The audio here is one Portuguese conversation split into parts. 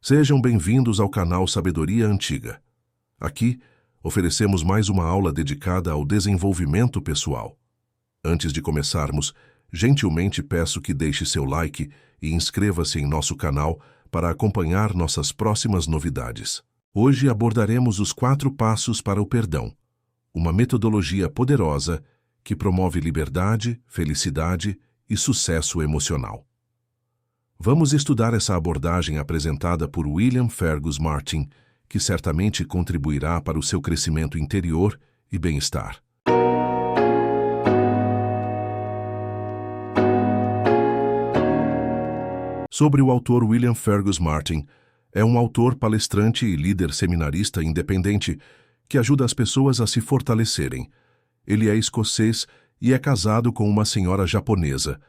Sejam bem-vindos ao canal Sabedoria Antiga. Aqui, oferecemos mais uma aula dedicada ao desenvolvimento pessoal. Antes de começarmos, gentilmente peço que deixe seu like e inscreva-se em nosso canal para acompanhar nossas próximas novidades. Hoje abordaremos os 4 passos para o perdão, uma metodologia poderosa que promove liberdade, felicidade e sucesso emocional. Vamos estudar essa abordagem apresentada por William Fergus Martin, que certamente contribuirá para o seu crescimento interior e bem-estar. Sobre o autor William Fergus Martin, é um autor palestrante e líder seminarista independente que ajuda as pessoas a se fortalecerem. Ele é escocês e é casado com uma senhora japonesa.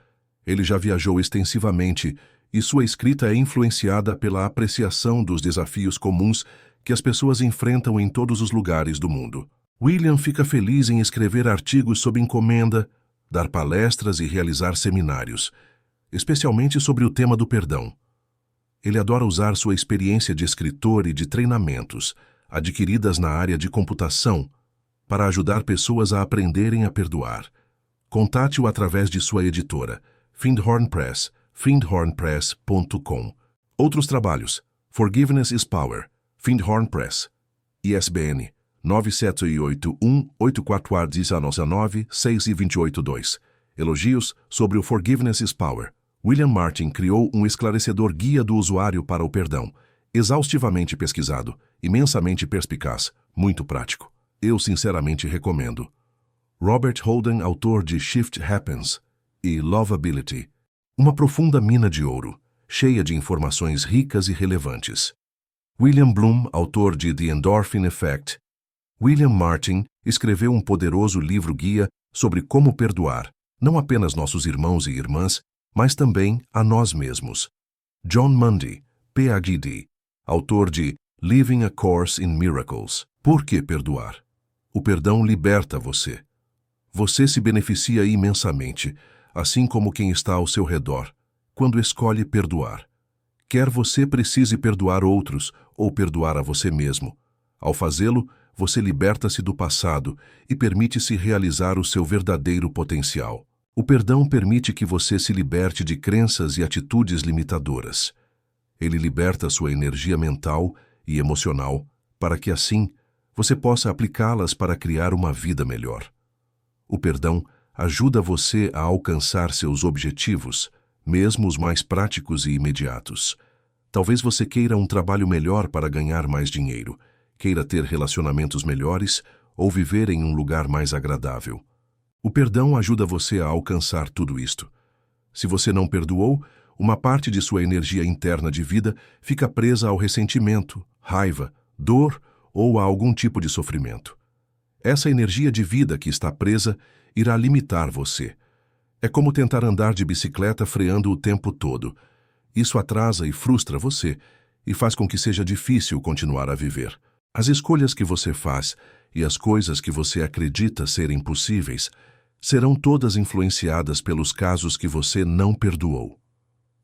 Ele já viajou extensivamente e sua escrita é influenciada pela apreciação dos desafios comuns que as pessoas enfrentam em todos os lugares do mundo. William fica feliz em escrever artigos sob encomenda, dar palestras e realizar seminários, especialmente sobre o tema do perdão. Ele adora usar sua experiência de escritor e de treinamentos, adquiridas na área de computação, para ajudar pessoas a aprenderem a perdoar. Contate-o através de sua editora, Findhorn Press, findhornpress.com. Outros trabalhos: Forgiveness is Power, Findhorn Press, ISBN 978184419-6 Elogios sobre o Forgiveness is Power. William Martin criou um esclarecedor guia do usuário para o perdão, exaustivamente pesquisado, imensamente perspicaz, muito prático. Eu sinceramente recomendo. Robert Holden, autor de Shift Happens e Lovability, uma profunda mina de ouro, cheia de informações ricas e relevantes. William Bloom, autor de The Endorphin Effect. William Martin escreveu um poderoso livro-guia sobre como perdoar, não apenas nossos irmãos e irmãs, mas também a nós mesmos. John Mundy, Ph.D., autor de Living a Course in Miracles. Por que perdoar? O perdão liberta você. Você se beneficia imensamente, assim como quem está ao seu redor, quando escolhe perdoar. Quer você precise perdoar outros ou perdoar a você mesmo. Ao fazê-lo, você liberta-se do passado e permite-se realizar o seu verdadeiro potencial. O perdão permite que você se liberte de crenças e atitudes limitadoras. Ele liberta sua energia mental e emocional para que, assim, você possa aplicá-las para criar uma vida melhor. O perdão ajuda você a alcançar seus objetivos, mesmo os mais práticos e imediatos. Talvez você queira um trabalho melhor para ganhar mais dinheiro, queira ter relacionamentos melhores ou viver em um lugar mais agradável. O perdão ajuda você a alcançar tudo isto. Se você não perdoou, uma parte de sua energia interna de vida fica presa ao ressentimento, raiva, dor ou a algum tipo de sofrimento. Essa energia de vida que está presa irá limitar você. É como tentar andar de bicicleta freando o tempo todo. Isso atrasa e frustra você e faz com que seja difícil continuar a viver. As escolhas que você faz e as coisas que você acredita serem possíveis serão todas influenciadas pelos casos que você não perdoou.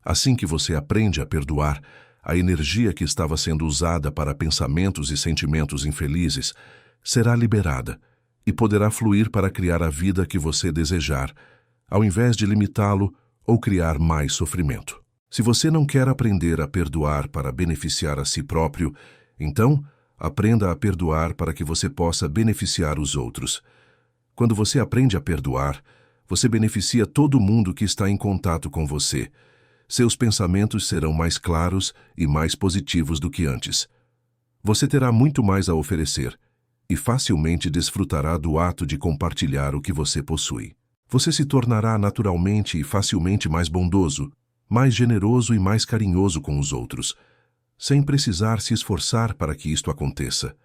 Assim que você aprende a perdoar, a energia que estava sendo usada para pensamentos e sentimentos infelizes será liberada e poderá fluir para criar a vida que você desejar, ao invés de limitá-lo ou criar mais sofrimento. Se você não quer aprender a perdoar para beneficiar a si próprio, então aprenda a perdoar para que você possa beneficiar os outros. Quando você aprende a perdoar, você beneficia todo mundo que está em contato com você. Seus pensamentos serão mais claros e mais positivos do que antes. Você terá muito mais a oferecer e facilmente desfrutará do ato de compartilhar o que você possui. Você se tornará naturalmente e facilmente mais bondoso, mais generoso e mais carinhoso com os outros, sem precisar se esforçar para que isto aconteça.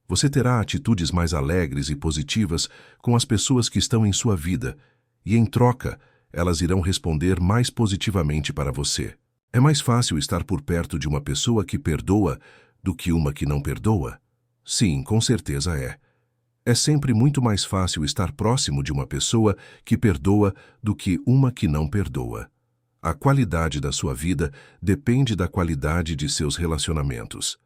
Você terá atitudes mais alegres e positivas com as pessoas que estão em sua vida, e em troca, elas irão responder mais positivamente para você. É mais fácil estar por perto de uma pessoa que perdoa do que uma que não perdoa? Sim, com certeza é. É sempre muito mais fácil estar próximo de uma pessoa que perdoa do que uma que não perdoa. A qualidade da sua vida depende da qualidade de seus relacionamentos.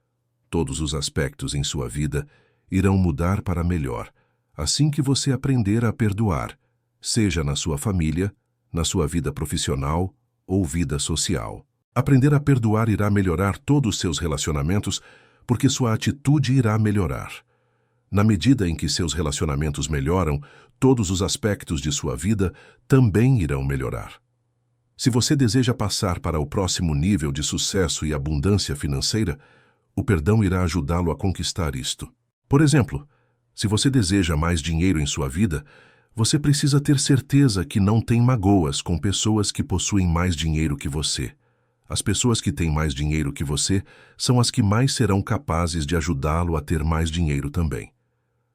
Todos os aspectos em sua vida irão mudar para melhor, assim que você aprender a perdoar, seja na sua família, na sua vida profissional ou vida social. Aprender a perdoar irá melhorar todos os seus relacionamentos, porque sua atitude irá melhorar. Na medida em que seus relacionamentos melhoram, todos os aspectos de sua vida também irão melhorar. Se você deseja passar para o próximo nível de sucesso e abundância financeira, o perdão irá ajudá-lo a conquistar isto. Por exemplo, se você deseja mais dinheiro em sua vida, você precisa ter certeza que não tem magoas com pessoas que possuem mais dinheiro que você. As pessoas que têm mais dinheiro que você são as que mais serão capazes de ajudá-lo a ter mais dinheiro também.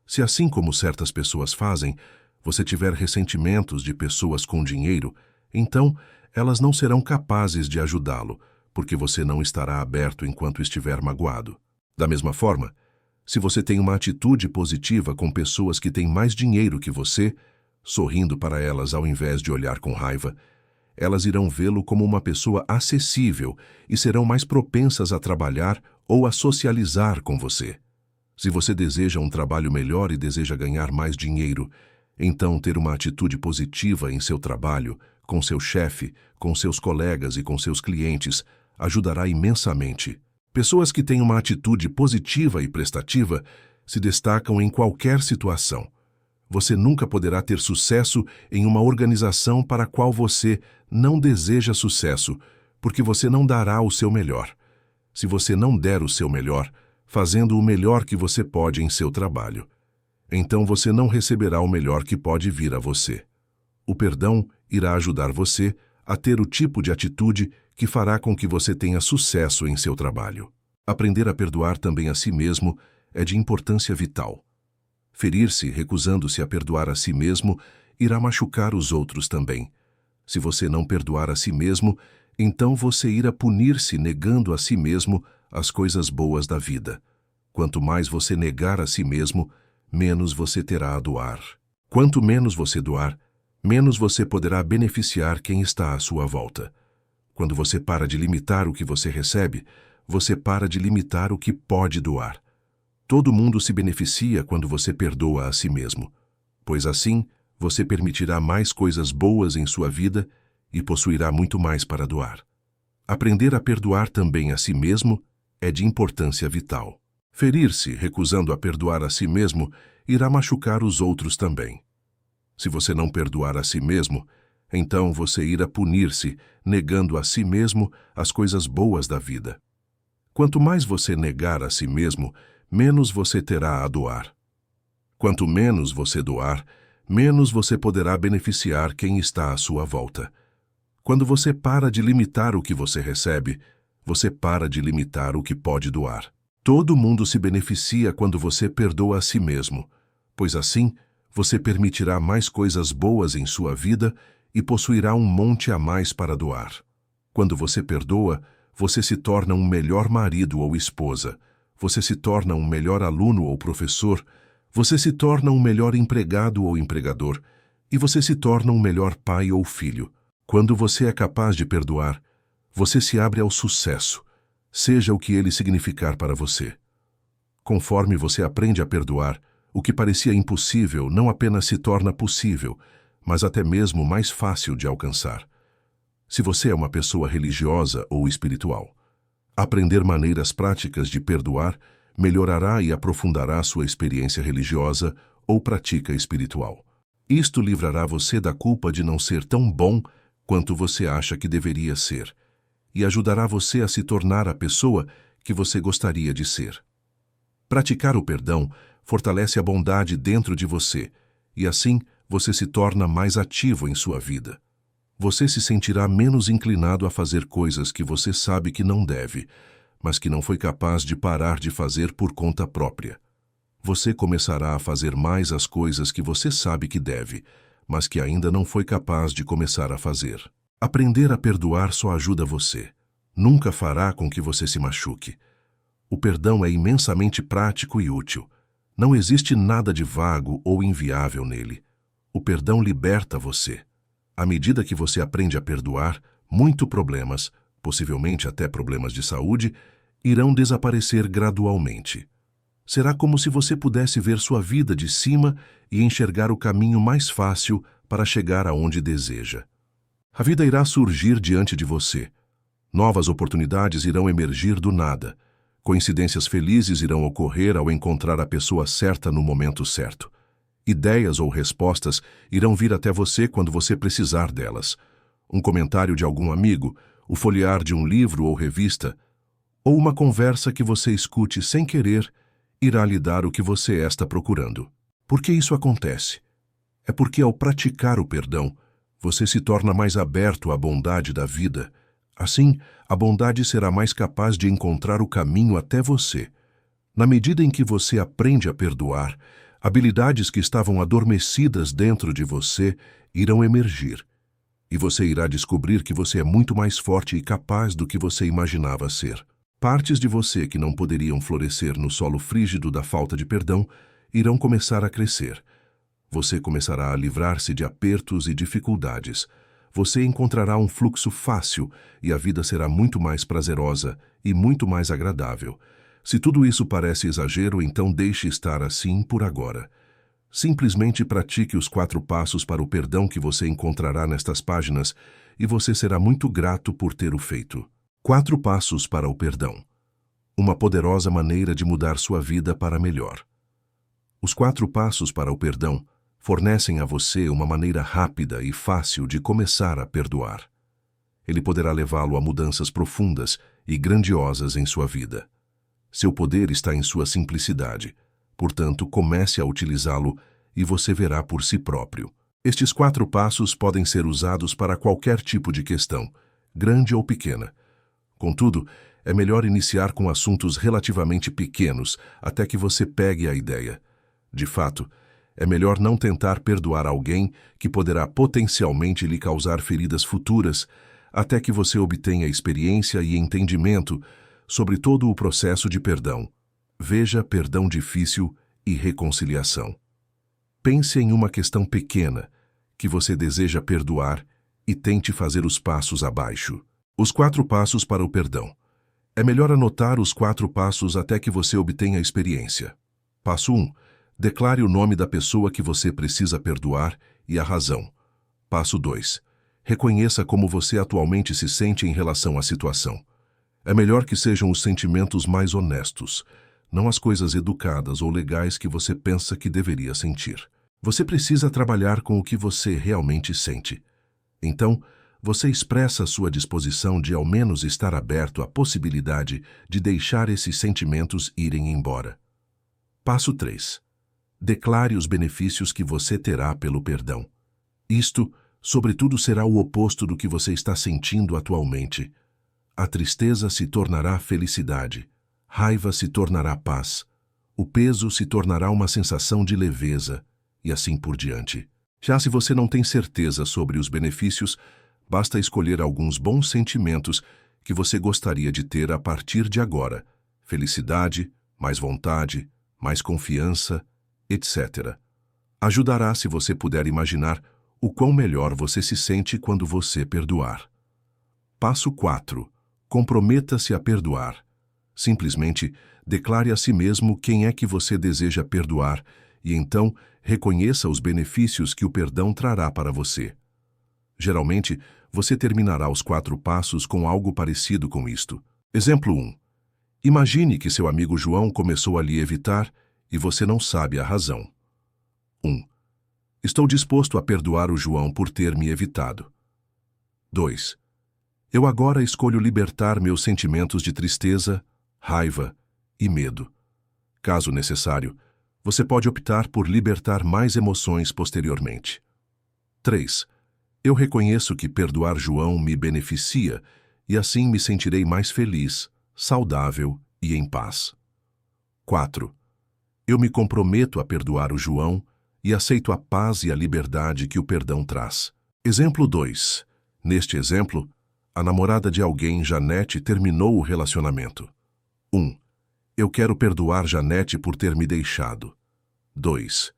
Se assim como certas pessoas fazem, você tiver ressentimentos de pessoas com dinheiro, então elas não serão capazes de ajudá-lo, porque você não estará aberto enquanto estiver magoado. Da mesma forma, se você tem uma atitude positiva com pessoas que têm mais dinheiro que você, sorrindo para elas ao invés de olhar com raiva, elas irão vê-lo como uma pessoa acessível e serão mais propensas a trabalhar ou a socializar com você. Se você deseja um trabalho melhor e deseja ganhar mais dinheiro, então ter uma atitude positiva em seu trabalho, com seu chefe, com seus colegas e com seus clientes, ajudará imensamente. Pessoas que têm uma atitude positiva e prestativa se destacam em qualquer situação. Você nunca poderá ter sucesso em uma organização para a qual você não deseja sucesso, porque você não dará o seu melhor. Se você não der o seu melhor, fazendo o melhor que você pode em seu trabalho, então você não receberá o melhor que pode vir a você. O perdão irá ajudar você a ter o tipo de atitude que fará com que você tenha sucesso em seu trabalho. Aprender a perdoar também a si mesmo é de importância vital. Ferir-se recusando-se a perdoar a si mesmo irá machucar os outros também. Se você não perdoar a si mesmo, então você irá punir-se negando a si mesmo as coisas boas da vida. Quanto mais você negar a si mesmo, menos você terá a doar. Quanto menos você doar, menos você poderá beneficiar quem está à sua volta. Quando você para de limitar o que você recebe, você para de limitar o que pode doar. Todo mundo se beneficia quando você perdoa a si mesmo, pois assim você permitirá mais coisas boas em sua vida e possuirá muito mais para doar. Aprender a perdoar também a si mesmo é de importância vital. Ferir-se recusando a perdoar a si mesmo irá machucar os outros também. Se você não perdoar a si mesmo, então você irá punir-se, negando a si mesmo as coisas boas da vida. Quanto mais você negar a si mesmo, menos você terá a doar. Quanto menos você doar, menos você poderá beneficiar quem está à sua volta. Quando você para de limitar o que você recebe, você para de limitar o que pode doar. Todo mundo se beneficia quando você perdoa a si mesmo, pois assim você permitirá mais coisas boas em sua vida e possuirá um monte a mais para doar. Quando você perdoa, você se torna um melhor marido ou esposa, você se torna um melhor aluno ou professor, você se torna um melhor empregado ou empregador, e você se torna um melhor pai ou filho. Quando você é capaz de perdoar, você se abre ao sucesso, seja o que ele significar para você. Conforme você aprende a perdoar, o que parecia impossível não apenas se torna possível, mas até mesmo mais fácil de alcançar. Se você é uma pessoa religiosa ou espiritual, aprender maneiras práticas de perdoar melhorará e aprofundará sua experiência religiosa ou prática espiritual. Isto livrará você da culpa de não ser tão bom quanto você acha que deveria ser, e ajudará você a se tornar a pessoa que você gostaria de ser. Praticar o perdão fortalece a bondade dentro de você, e assim você se torna mais ativo em sua vida. Você se sentirá menos inclinado a fazer coisas que você sabe que não deve, mas que não foi capaz de parar de fazer por conta própria. Você começará a fazer mais as coisas que você sabe que deve, mas que ainda não foi capaz de começar a fazer. Aprender a perdoar só ajuda você. Nunca fará com que você se machuque. O perdão é imensamente prático e útil. Não existe nada de vago ou inviável nele. O perdão liberta você. À medida que você aprende a perdoar, Muitos problemas, possivelmente até problemas de saúde, irão desaparecer gradualmente. Será como se você pudesse ver sua vida de cima e enxergar o caminho mais fácil para chegar aonde deseja. A vida irá surgir diante de você. Novas oportunidades irão emergir do nada. Coincidências felizes irão ocorrer ao encontrar a pessoa certa no momento certo. Ideias ou respostas irão vir até você quando você precisar delas. Um comentário de algum amigo, o folhear de um livro ou revista, ou uma conversa que você escute sem querer, irá lhe dar o que você está procurando. Por que isso acontece? É porque ao praticar o perdão, você se torna mais aberto à bondade da vida. Assim, a bondade será mais capaz de encontrar o caminho até você. Na medida em que você aprende a perdoar, habilidades que estavam adormecidas dentro de você irão emergir. E você irá descobrir que você é muito mais forte e capaz do que você imaginava ser. Partes de você que não poderiam florescer no solo frígido da falta de perdão irão começar a crescer. Você começará a livrar-se de apertos e dificuldades. Você encontrará um fluxo fácil e a vida será muito mais prazerosa e muito mais agradável. Se tudo isso parece exagero, então deixe estar assim por agora. Simplesmente pratique os 4 passos para o perdão que você encontrará nestas páginas e você será muito grato por ter o feito. 4 passos para o perdão. Uma poderosa maneira de mudar sua vida para melhor. Os 4 passos para o perdão fornecem a você uma maneira rápida e fácil de começar a perdoar. Ele poderá levá-lo a mudanças profundas e grandiosas em sua vida. Seu poder está em sua simplicidade, portanto, comece a utilizá-lo e você verá por si próprio. Estes 4 passos podem ser usados para qualquer tipo de questão, grande ou pequena. Contudo, é melhor iniciar com assuntos relativamente pequenos até que você pegue a ideia. De fato, é melhor não tentar perdoar alguém que poderá potencialmente lhe causar feridas futuras até que você obtenha experiência e entendimento sobre todo o processo de perdão. Veja perdão difícil e reconciliação. Pense em uma questão pequena que você deseja perdoar e tente fazer os passos abaixo. Os 4 passos para o perdão. É melhor anotar os 4 passos até que você obtenha experiência. Passo 1. Declare o nome da pessoa que você precisa perdoar e a razão. Passo 2. Reconheça como você atualmente se sente em relação à situação. É melhor que sejam os sentimentos mais honestos, não as coisas educadas ou legais que você pensa que deveria sentir. Você precisa trabalhar com o que você realmente sente. Então, você expressa sua disposição de ao menos estar aberto à possibilidade de deixar esses sentimentos irem embora. Passo 3. Declare os benefícios que você terá pelo perdão. Isto, sobretudo, será o oposto do que você está sentindo atualmente. A tristeza se tornará felicidade, raiva se tornará paz, o peso se tornará uma sensação de leveza, e assim por diante. Já se você não tem certeza sobre os benefícios, basta escolher alguns bons sentimentos que você gostaria de ter a partir de agora: felicidade, mais vontade, mais confiança, etc. Ajudará se você puder imaginar o quão melhor você se sente quando você perdoar. Passo 4. Comprometa-se a perdoar. Simplesmente declare a si mesmo quem é que você deseja perdoar e então reconheça os benefícios que o perdão trará para você. Geralmente, você terminará os 4 passos com algo parecido com isto. Exemplo 1. Imagine que seu amigo João começou a lhe evitar e você não sabe a razão. 1. Estou disposto a perdoar o João por ter me evitado. 2. Eu agora escolho libertar meus sentimentos de tristeza, raiva e medo. Caso necessário, você pode optar por libertar mais emoções posteriormente. 3. Eu reconheço que perdoar João me beneficia e assim me sentirei mais feliz, saudável e em paz. 4. Eu me comprometo a perdoar o João e aceito a paz e a liberdade que o perdão traz. Exemplo 2. Neste exemplo, a namorada de alguém, Janete, terminou o relacionamento. 1. Eu quero perdoar Janete por ter me deixado. 2.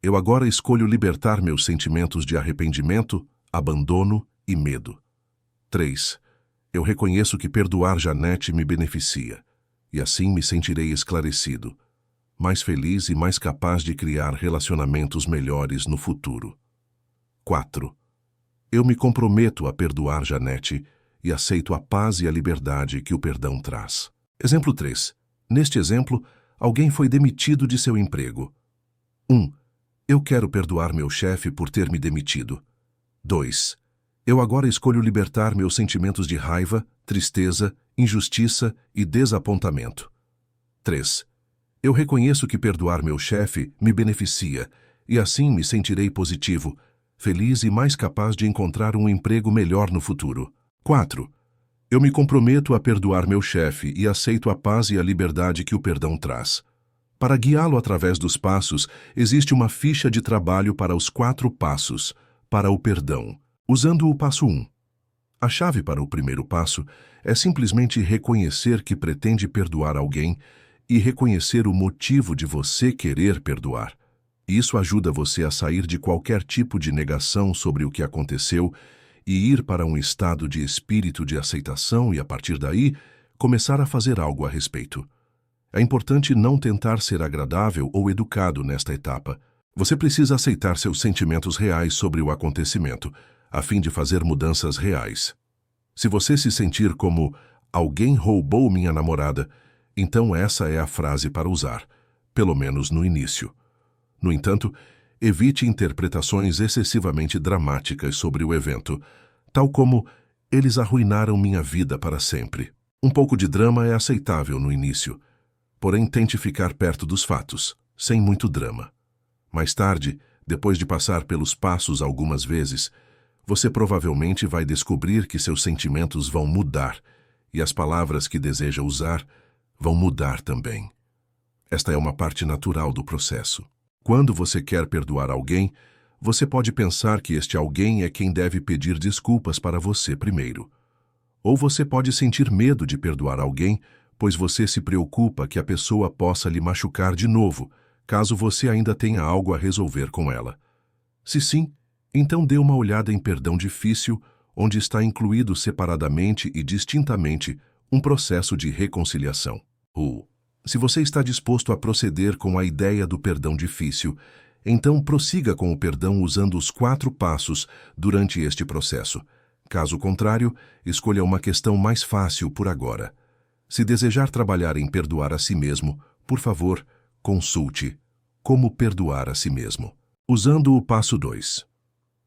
Eu agora escolho libertar meus sentimentos de arrependimento, abandono e medo. 3. Eu reconheço que perdoar Janete me beneficia, e assim me sentirei esclarecido, mais feliz e mais capaz de criar relacionamentos melhores no futuro. 4. Eu me comprometo a perdoar Janete e aceito a paz e a liberdade que o perdão traz. Exemplo 3. Neste exemplo, alguém foi demitido de seu emprego. 1. Eu quero perdoar meu chefe por ter me demitido. 2. Eu agora escolho libertar meus sentimentos de raiva, tristeza, injustiça e desapontamento. 3. Eu reconheço que perdoar meu chefe me beneficia e assim me sentirei positivo, feliz e mais capaz de encontrar um emprego melhor no futuro. 4. Eu me comprometo a perdoar meu chefe e aceito a paz e a liberdade que o perdão traz. Para guiá-lo através dos passos, existe uma ficha de trabalho para os 4 passos, para o perdão, usando o passo 1. A chave para o primeiro passo é simplesmente reconhecer que pretende perdoar alguém e reconhecer o motivo de você querer perdoar. Isso ajuda você a sair de qualquer tipo de negação sobre o que aconteceu e ir para um estado de espírito de aceitação e, a partir daí, começar a fazer algo a respeito. É importante não tentar ser agradável ou educado nesta etapa. Você precisa aceitar seus sentimentos reais sobre o acontecimento, a fim de fazer mudanças reais. Se você se sentir como "alguém roubou minha namorada", então essa é a frase para usar, pelo menos no início. No entanto, evite interpretações excessivamente dramáticas sobre o evento, tal como "eles arruinaram minha vida para sempre". Um pouco de drama é aceitável no início, porém tente ficar perto dos fatos, sem muito drama. Mais tarde, depois de passar pelos passos algumas vezes, você provavelmente vai descobrir que seus sentimentos vão mudar e as palavras que deseja usar vão mudar também. Esta é uma parte natural do processo. Quando você quer perdoar alguém, você pode pensar que este alguém é quem deve pedir desculpas para você primeiro. Ou você pode sentir medo de perdoar alguém, pois você se preocupa que a pessoa possa lhe machucar de novo, caso você ainda tenha algo a resolver com ela. Se sim, então dê uma olhada em Perdão Difícil, onde está incluído separadamente e distintamente um processo de reconciliação. Se você está disposto a proceder com a ideia do perdão difícil, então prossiga com o perdão usando os 4 passos durante este processo. Caso contrário, escolha uma questão mais fácil por agora. Se desejar trabalhar em perdoar a si mesmo, por favor, consulte Como Perdoar a Si Mesmo, usando o passo 2.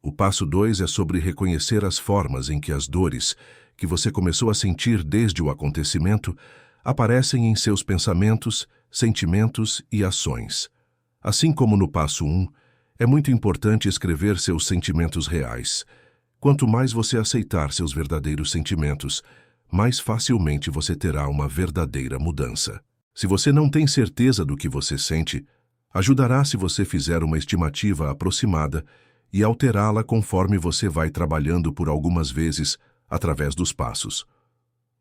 O passo 2 é sobre reconhecer as formas em que as dores, que você começou a sentir desde o acontecimento, aparecem em seus pensamentos, sentimentos e ações. Assim como no passo 1, é muito importante escrever seus sentimentos reais. Quanto mais você aceitar seus verdadeiros sentimentos, mais facilmente você terá uma verdadeira mudança. Se você não tem certeza do que você sente, ajudará se você fizer uma estimativa aproximada e alterá-la conforme você vai trabalhando por algumas vezes através dos passos.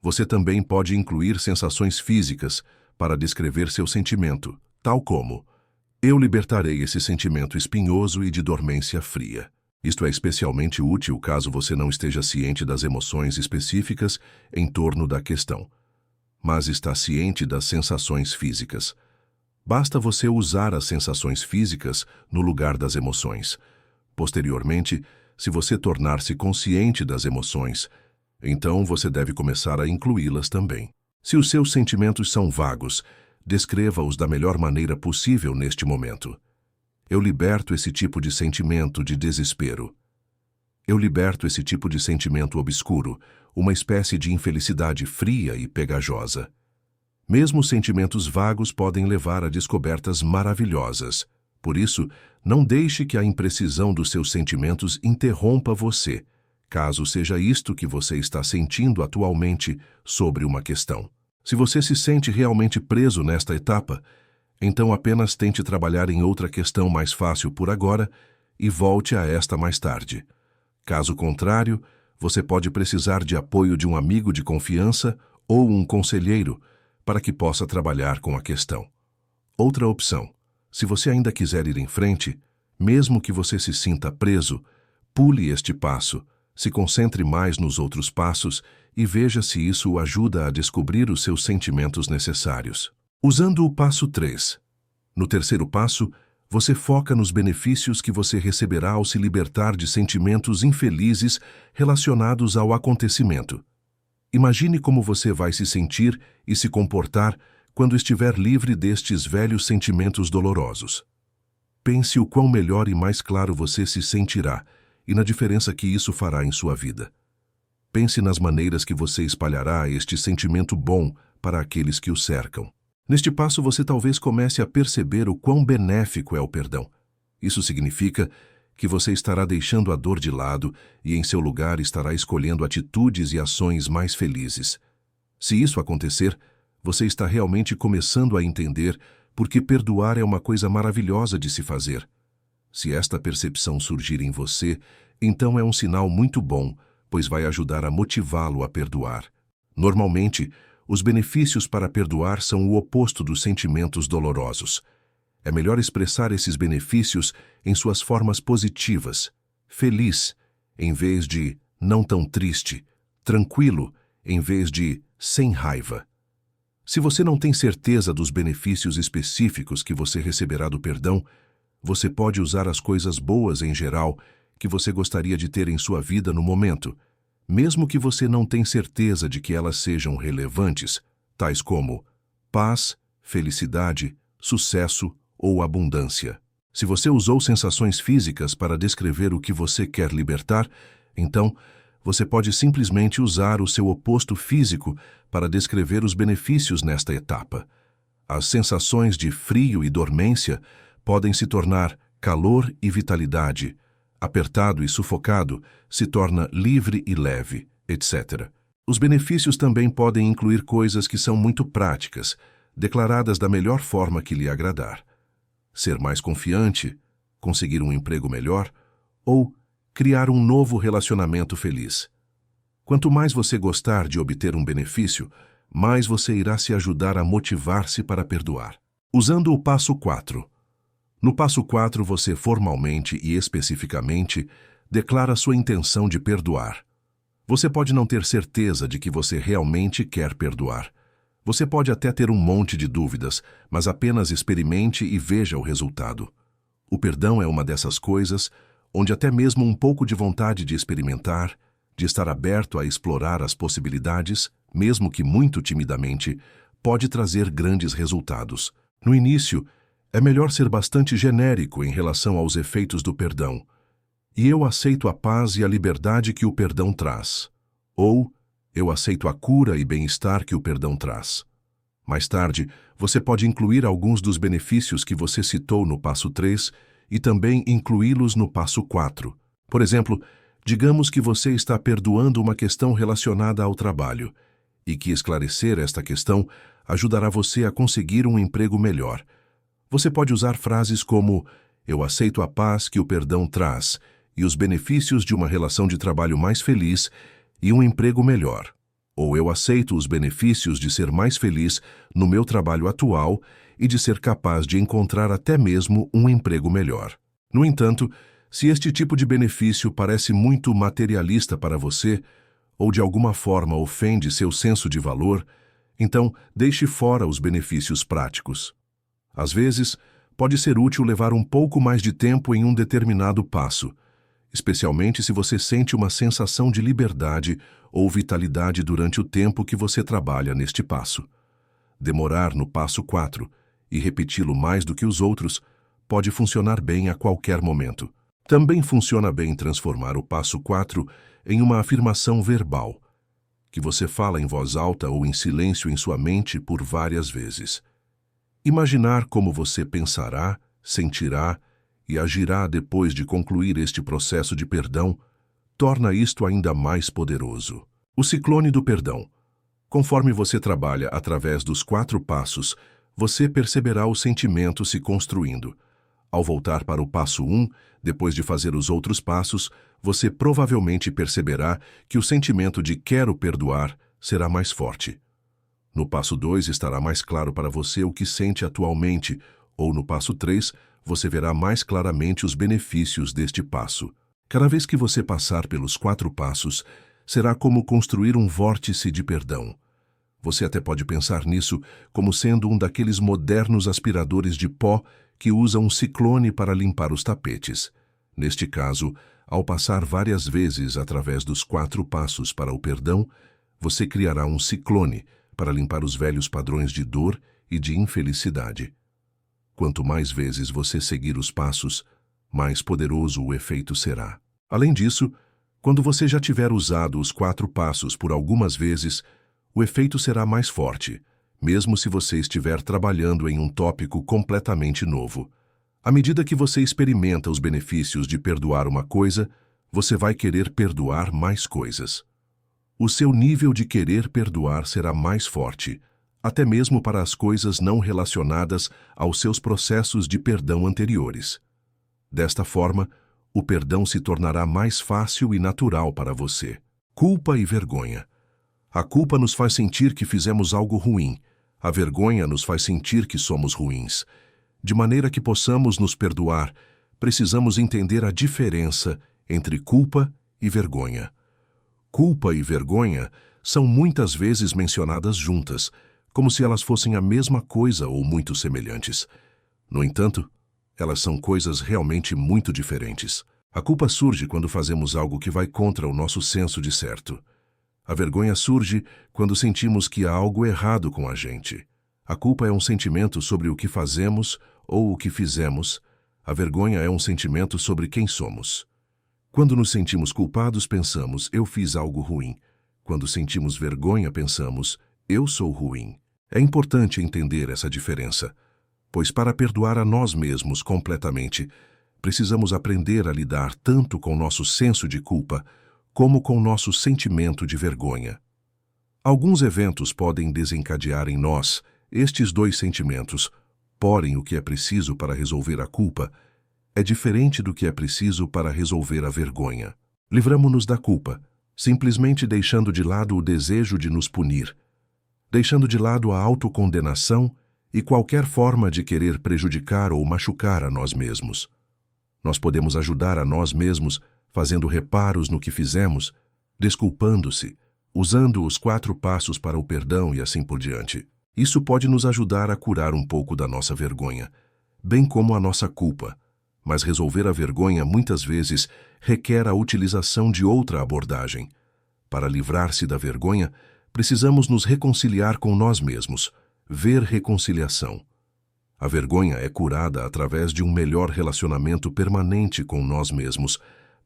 Você também pode incluir sensações físicas para descrever seu sentimento, tal como: eu libertarei esse sentimento espinhoso e de dormência fria. Isto é especialmente útil caso você não esteja ciente das emoções específicas em torno da questão, mas está ciente das sensações físicas. Basta você usar as sensações físicas no lugar das emoções. Posteriormente, se você tornar-se consciente das emoções, então você deve começar a incluí-las também. Se os seus sentimentos são vagos, descreva-os da melhor maneira possível neste momento. Eu liberto esse tipo de sentimento de desespero. Eu liberto esse tipo de sentimento obscuro, uma espécie de infelicidade fria e pegajosa. Mesmo sentimentos vagos podem levar a descobertas maravilhosas. Por isso, não deixe que a imprecisão dos seus sentimentos interrompa você, caso seja isto que você está sentindo atualmente sobre uma questão. Se você se sente realmente preso nesta etapa, então apenas tente trabalhar em outra questão mais fácil por agora e volte a esta mais tarde. Caso contrário, você pode precisar de apoio de um amigo de confiança ou um conselheiro para que possa trabalhar com a questão. Outra opção: se você ainda quiser ir em frente, mesmo que você se sinta preso, pule este passo, Se concentre mais nos outros passos e veja se isso o ajuda a descobrir os seus sentimentos necessários. Usando o passo 3. No terceiro passo, você foca nos benefícios que você receberá ao se libertar de sentimentos infelizes relacionados ao acontecimento. Imagine como você vai se sentir e se comportar quando estiver livre destes velhos sentimentos dolorosos. Pense o quão melhor e mais claro você se sentirá e na diferença que isso fará em sua vida. Pense nas maneiras que você espalhará este sentimento bom para aqueles que o cercam. Neste passo, você talvez comece a perceber o quão benéfico é o perdão. Isso significa que você estará deixando a dor de lado e, em seu lugar, estará escolhendo atitudes e ações mais felizes. Se isso acontecer, você está realmente começando a entender porque perdoar é uma coisa maravilhosa de se fazer. Se esta percepção surgir em você, então é um sinal muito bom, pois vai ajudar a motivá-lo a perdoar. Normalmente, os benefícios para perdoar são o oposto dos sentimentos dolorosos. É melhor expressar esses benefícios em suas formas positivas, feliz, em vez de não tão triste, tranquilo, em vez de sem raiva. Se você não tem certeza dos benefícios específicos que você receberá do perdão, você pode usar as coisas boas em geral que você gostaria de ter em sua vida no momento, mesmo que você não tenha certeza de que elas sejam relevantes, tais como paz, felicidade, sucesso ou abundância. Se você usou sensações físicas para descrever o que você quer libertar, então você pode simplesmente usar o seu oposto físico para descrever os benefícios nesta etapa. As sensações de frio e dormência podem se tornar calor e vitalidade, apertado e sufocado se torna livre e leve, etc. Os benefícios também podem incluir coisas que são muito práticas, declaradas da melhor forma que lhe agradar. Ser mais confiante, conseguir um emprego melhor ou criar um novo relacionamento feliz. Quanto mais você gostar de obter um benefício, mais você irá se ajudar a motivar-se para perdoar. Usando o passo 4. No passo 4, você formalmente e especificamente declara sua intenção de perdoar. Você pode não ter certeza de que você realmente quer perdoar. Você pode até ter um monte de dúvidas, mas apenas experimente e veja o resultado. O perdão é uma dessas coisas onde até mesmo um pouco de vontade de experimentar, de estar aberto a explorar as possibilidades, mesmo que muito timidamente, pode trazer grandes resultados. No início, é melhor ser bastante genérico em relação aos efeitos do perdão. E eu aceito a paz e a liberdade que o perdão traz. Ou, eu aceito a cura e bem-estar que o perdão traz. Mais tarde, você pode incluir alguns dos benefícios que você citou no passo 3 e também incluí-los no passo 4. Por exemplo, digamos que você está perdoando uma questão relacionada ao trabalho e que esclarecer esta questão ajudará você a conseguir um emprego melhor. Você pode usar frases como eu aceito a paz que o perdão traz e os benefícios de uma relação de trabalho mais feliz e um emprego melhor. Ou eu aceito os benefícios de ser mais feliz no meu trabalho atual e de ser capaz de encontrar até mesmo um emprego melhor. No entanto, se este tipo de benefício parece muito materialista para você ou de alguma forma ofende seu senso de valor, então deixe fora os benefícios práticos. Às vezes, pode ser útil levar um pouco mais de tempo em um determinado passo, especialmente se você sente uma sensação de liberdade ou vitalidade durante o tempo que você trabalha neste passo. Demorar no passo 4 e repeti-lo mais do que os outros pode funcionar bem a qualquer momento. Também funciona bem transformar o passo 4 em uma afirmação verbal, que você fala em voz alta ou em silêncio em sua mente por várias vezes. Imaginar como você pensará, sentirá e agirá depois de concluir este processo de perdão torna isto ainda mais poderoso. O ciclone do perdão. Conforme você trabalha através dos 4 passos, você perceberá o sentimento se construindo. Ao voltar para o passo 1, depois de fazer os outros passos, você provavelmente perceberá que o sentimento de quero perdoar será mais forte. No passo 2 estará mais claro para você o que sente atualmente, ou no passo 3, você verá mais claramente os benefícios deste passo. Cada vez que você passar pelos 4 passos, será como construir um vórtice de perdão. Você até pode pensar nisso como sendo um daqueles modernos aspiradores de pó que usam um ciclone para limpar os tapetes. Neste caso, ao passar várias vezes através dos 4 passos para o perdão, você criará um ciclone para limpar os velhos padrões de dor e de infelicidade. Quanto mais vezes você seguir os passos, mais poderoso o efeito será. Além disso, quando você já tiver usado os 4 passos por algumas vezes, o efeito será mais forte, mesmo se você estiver trabalhando em um tópico completamente novo. À medida que você experimenta os benefícios de perdoar uma coisa, você vai querer perdoar mais coisas. O seu nível de querer perdoar será mais forte, até mesmo para as coisas não relacionadas aos seus processos de perdão anteriores. Desta forma, o perdão se tornará mais fácil e natural para você. Culpa e vergonha. A culpa nos faz sentir que fizemos algo ruim. A vergonha nos faz sentir que somos ruins. De maneira que possamos nos perdoar, precisamos entender a diferença entre culpa e vergonha. Culpa e vergonha são muitas vezes mencionadas juntas, como se elas fossem a mesma coisa ou muito semelhantes. No entanto, elas são coisas realmente muito diferentes. A culpa surge quando fazemos algo que vai contra o nosso senso de certo. A vergonha surge quando sentimos que há algo errado com a gente. A culpa é um sentimento sobre o que fazemos ou o que fizemos. A vergonha é um sentimento sobre quem somos. Quando nos sentimos culpados, pensamos, eu fiz algo ruim. Quando sentimos vergonha, pensamos, eu sou ruim. É importante entender essa diferença, pois para perdoar a nós mesmos completamente, precisamos aprender a lidar tanto com nosso senso de culpa como com nosso sentimento de vergonha. Alguns eventos podem desencadear em nós estes 2 sentimentos, porém o que é preciso para resolver a culpa é diferente do que é preciso para resolver a vergonha. Livramo-nos da culpa, simplesmente deixando de lado o desejo de nos punir, deixando de lado a autocondenação e qualquer forma de querer prejudicar ou machucar a nós mesmos. Nós podemos ajudar a nós mesmos fazendo reparos no que fizemos, desculpando-se, usando os 4 passos para o perdão e assim por diante. Isso pode nos ajudar a curar um pouco da nossa vergonha, bem como a nossa culpa. Mas resolver a vergonha muitas vezes requer a utilização de outra abordagem. Para livrar-se da vergonha, precisamos nos reconciliar com nós mesmos, ver reconciliação. A vergonha é curada através de um melhor relacionamento permanente com nós mesmos,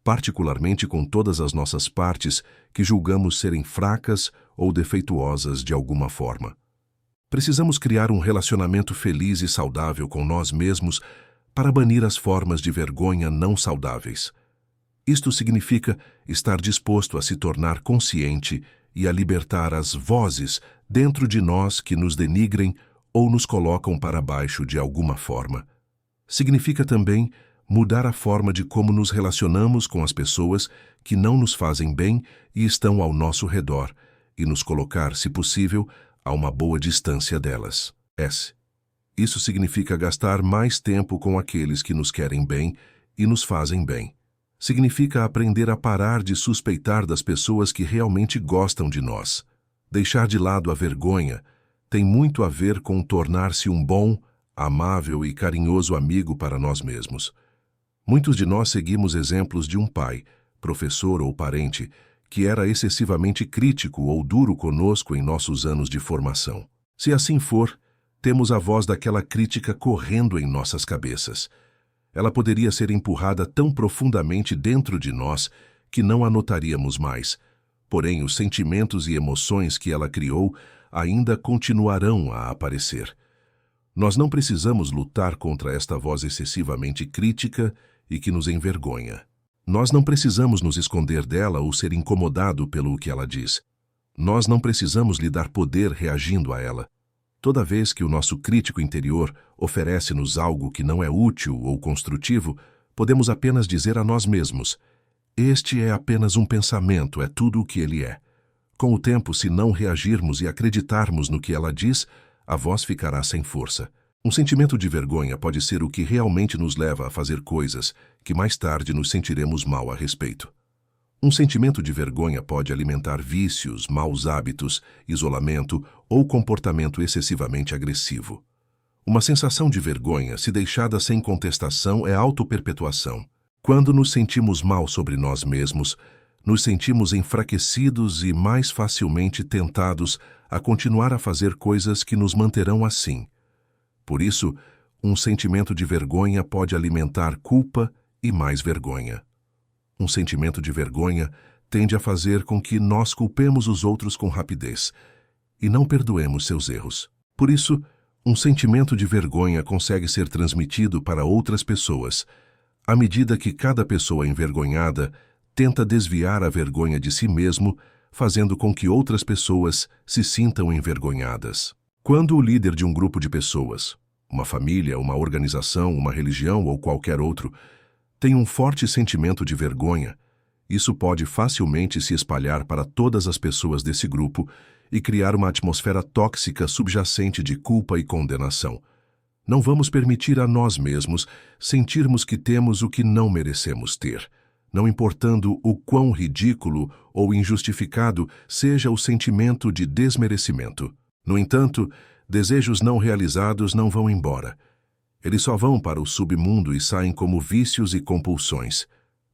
particularmente com todas as nossas partes que julgamos serem fracas ou defeituosas de alguma forma. Precisamos criar um relacionamento feliz e saudável com nós mesmos para banir as formas de vergonha não saudáveis. Isto significa estar disposto a se tornar consciente e a libertar as vozes dentro de nós que nos denigrem ou nos colocam para baixo de alguma forma. Significa também mudar a forma de como nos relacionamos com as pessoas que não nos fazem bem e estão ao nosso redor, e nos colocar, se possível, a uma boa distância delas. Isso significa gastar mais tempo com aqueles que nos querem bem e nos fazem bem. Significa aprender a parar de suspeitar das pessoas que realmente gostam de nós. Deixar de lado a vergonha tem muito a ver com tornar-se um bom, amável e carinhoso amigo para nós mesmos. Muitos de nós seguimos exemplos de um pai, professor ou parente que era excessivamente crítico ou duro conosco em nossos anos de formação. Se assim for, temos a voz daquela crítica correndo em nossas cabeças. Ela poderia ser empurrada tão profundamente dentro de nós que não a notaríamos mais. Porém, os sentimentos e emoções que ela criou ainda continuarão a aparecer. Nós não precisamos lutar contra esta voz excessivamente crítica e que nos envergonha. Nós não precisamos nos esconder dela ou ser incomodado pelo que ela diz. Nós não precisamos lhe dar poder reagindo a ela. Toda vez que o nosso crítico interior oferece-nos algo que não é útil ou construtivo, podemos apenas dizer a nós mesmos: este é apenas um pensamento, é tudo o que ele é. Com o tempo, se não reagirmos e acreditarmos no que ela diz, a voz ficará sem força. Um sentimento de vergonha pode ser o que realmente nos leva a fazer coisas que mais tarde nos sentiremos mal a respeito. Um sentimento de vergonha pode alimentar vícios, maus hábitos, isolamento ou comportamento excessivamente agressivo. Uma sensação de vergonha, se deixada sem contestação, é autoperpetuação. Quando nos sentimos mal sobre nós mesmos, nos sentimos enfraquecidos e mais facilmente tentados a continuar a fazer coisas que nos manterão assim. Por isso, um sentimento de vergonha pode alimentar culpa e mais vergonha. Um sentimento de vergonha tende a fazer com que nós culpemos os outros com rapidez e não perdoemos seus erros. Por isso, um sentimento de vergonha consegue ser transmitido para outras pessoas, à medida que cada pessoa envergonhada tenta desviar a vergonha de si mesmo, fazendo com que outras pessoas se sintam envergonhadas. Quando o líder de um grupo de pessoas, uma família, uma organização, uma religião ou qualquer outro, tem um forte sentimento de vergonha, isso pode facilmente se espalhar para todas as pessoas desse grupo e criar uma atmosfera tóxica subjacente de culpa e condenação. Não vamos permitir a nós mesmos sentirmos que temos o que não merecemos ter, não importando o quão ridículo ou injustificado seja o sentimento de desmerecimento. No entanto, desejos não realizados não vão embora. Eles só vão para o submundo e saem como vícios e compulsões.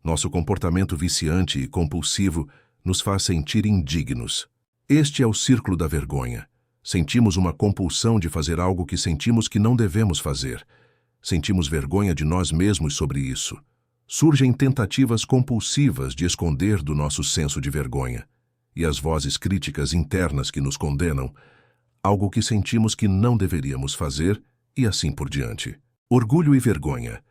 Nosso comportamento viciante e compulsivo nos faz sentir indignos. Este é o círculo da vergonha. Sentimos uma compulsão de fazer algo que sentimos que não devemos fazer. Sentimos vergonha de nós mesmos sobre isso. Surgem tentativas compulsivas de esconder do nosso senso de vergonha. E as vozes críticas internas que nos condenam, algo que sentimos que não deveríamos fazer, e assim por diante. Orgulho e vergonha.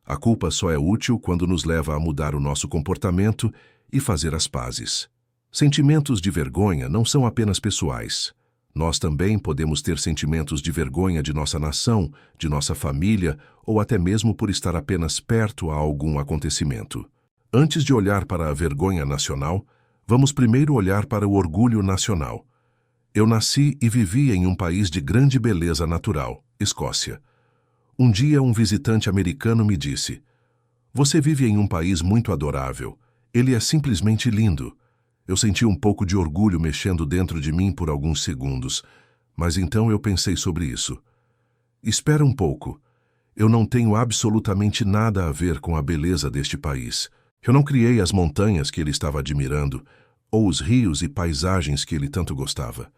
A culpa só é útil quando nos leva a mudar o nosso comportamento e fazer as pazes. Sentimentos de vergonha não são apenas pessoais. Nós também podemos ter sentimentos de vergonha de nossa nação, de nossa família, ou até mesmo por estar apenas perto a algum acontecimento. Antes de olhar para a vergonha nacional, vamos primeiro olhar para o orgulho nacional. Eu nasci e vivi em um país de grande beleza natural, Escócia. Um dia um visitante americano me disse: "Você vive em um país muito adorável. Ele é simplesmente lindo." Eu senti um pouco de orgulho mexendo dentro de mim por alguns segundos, mas então eu pensei sobre isso. Espera um pouco. Eu não tenho absolutamente nada a ver com a beleza deste país. Eu não criei as montanhas que ele estava admirando, ou os rios e paisagens que ele tanto gostava.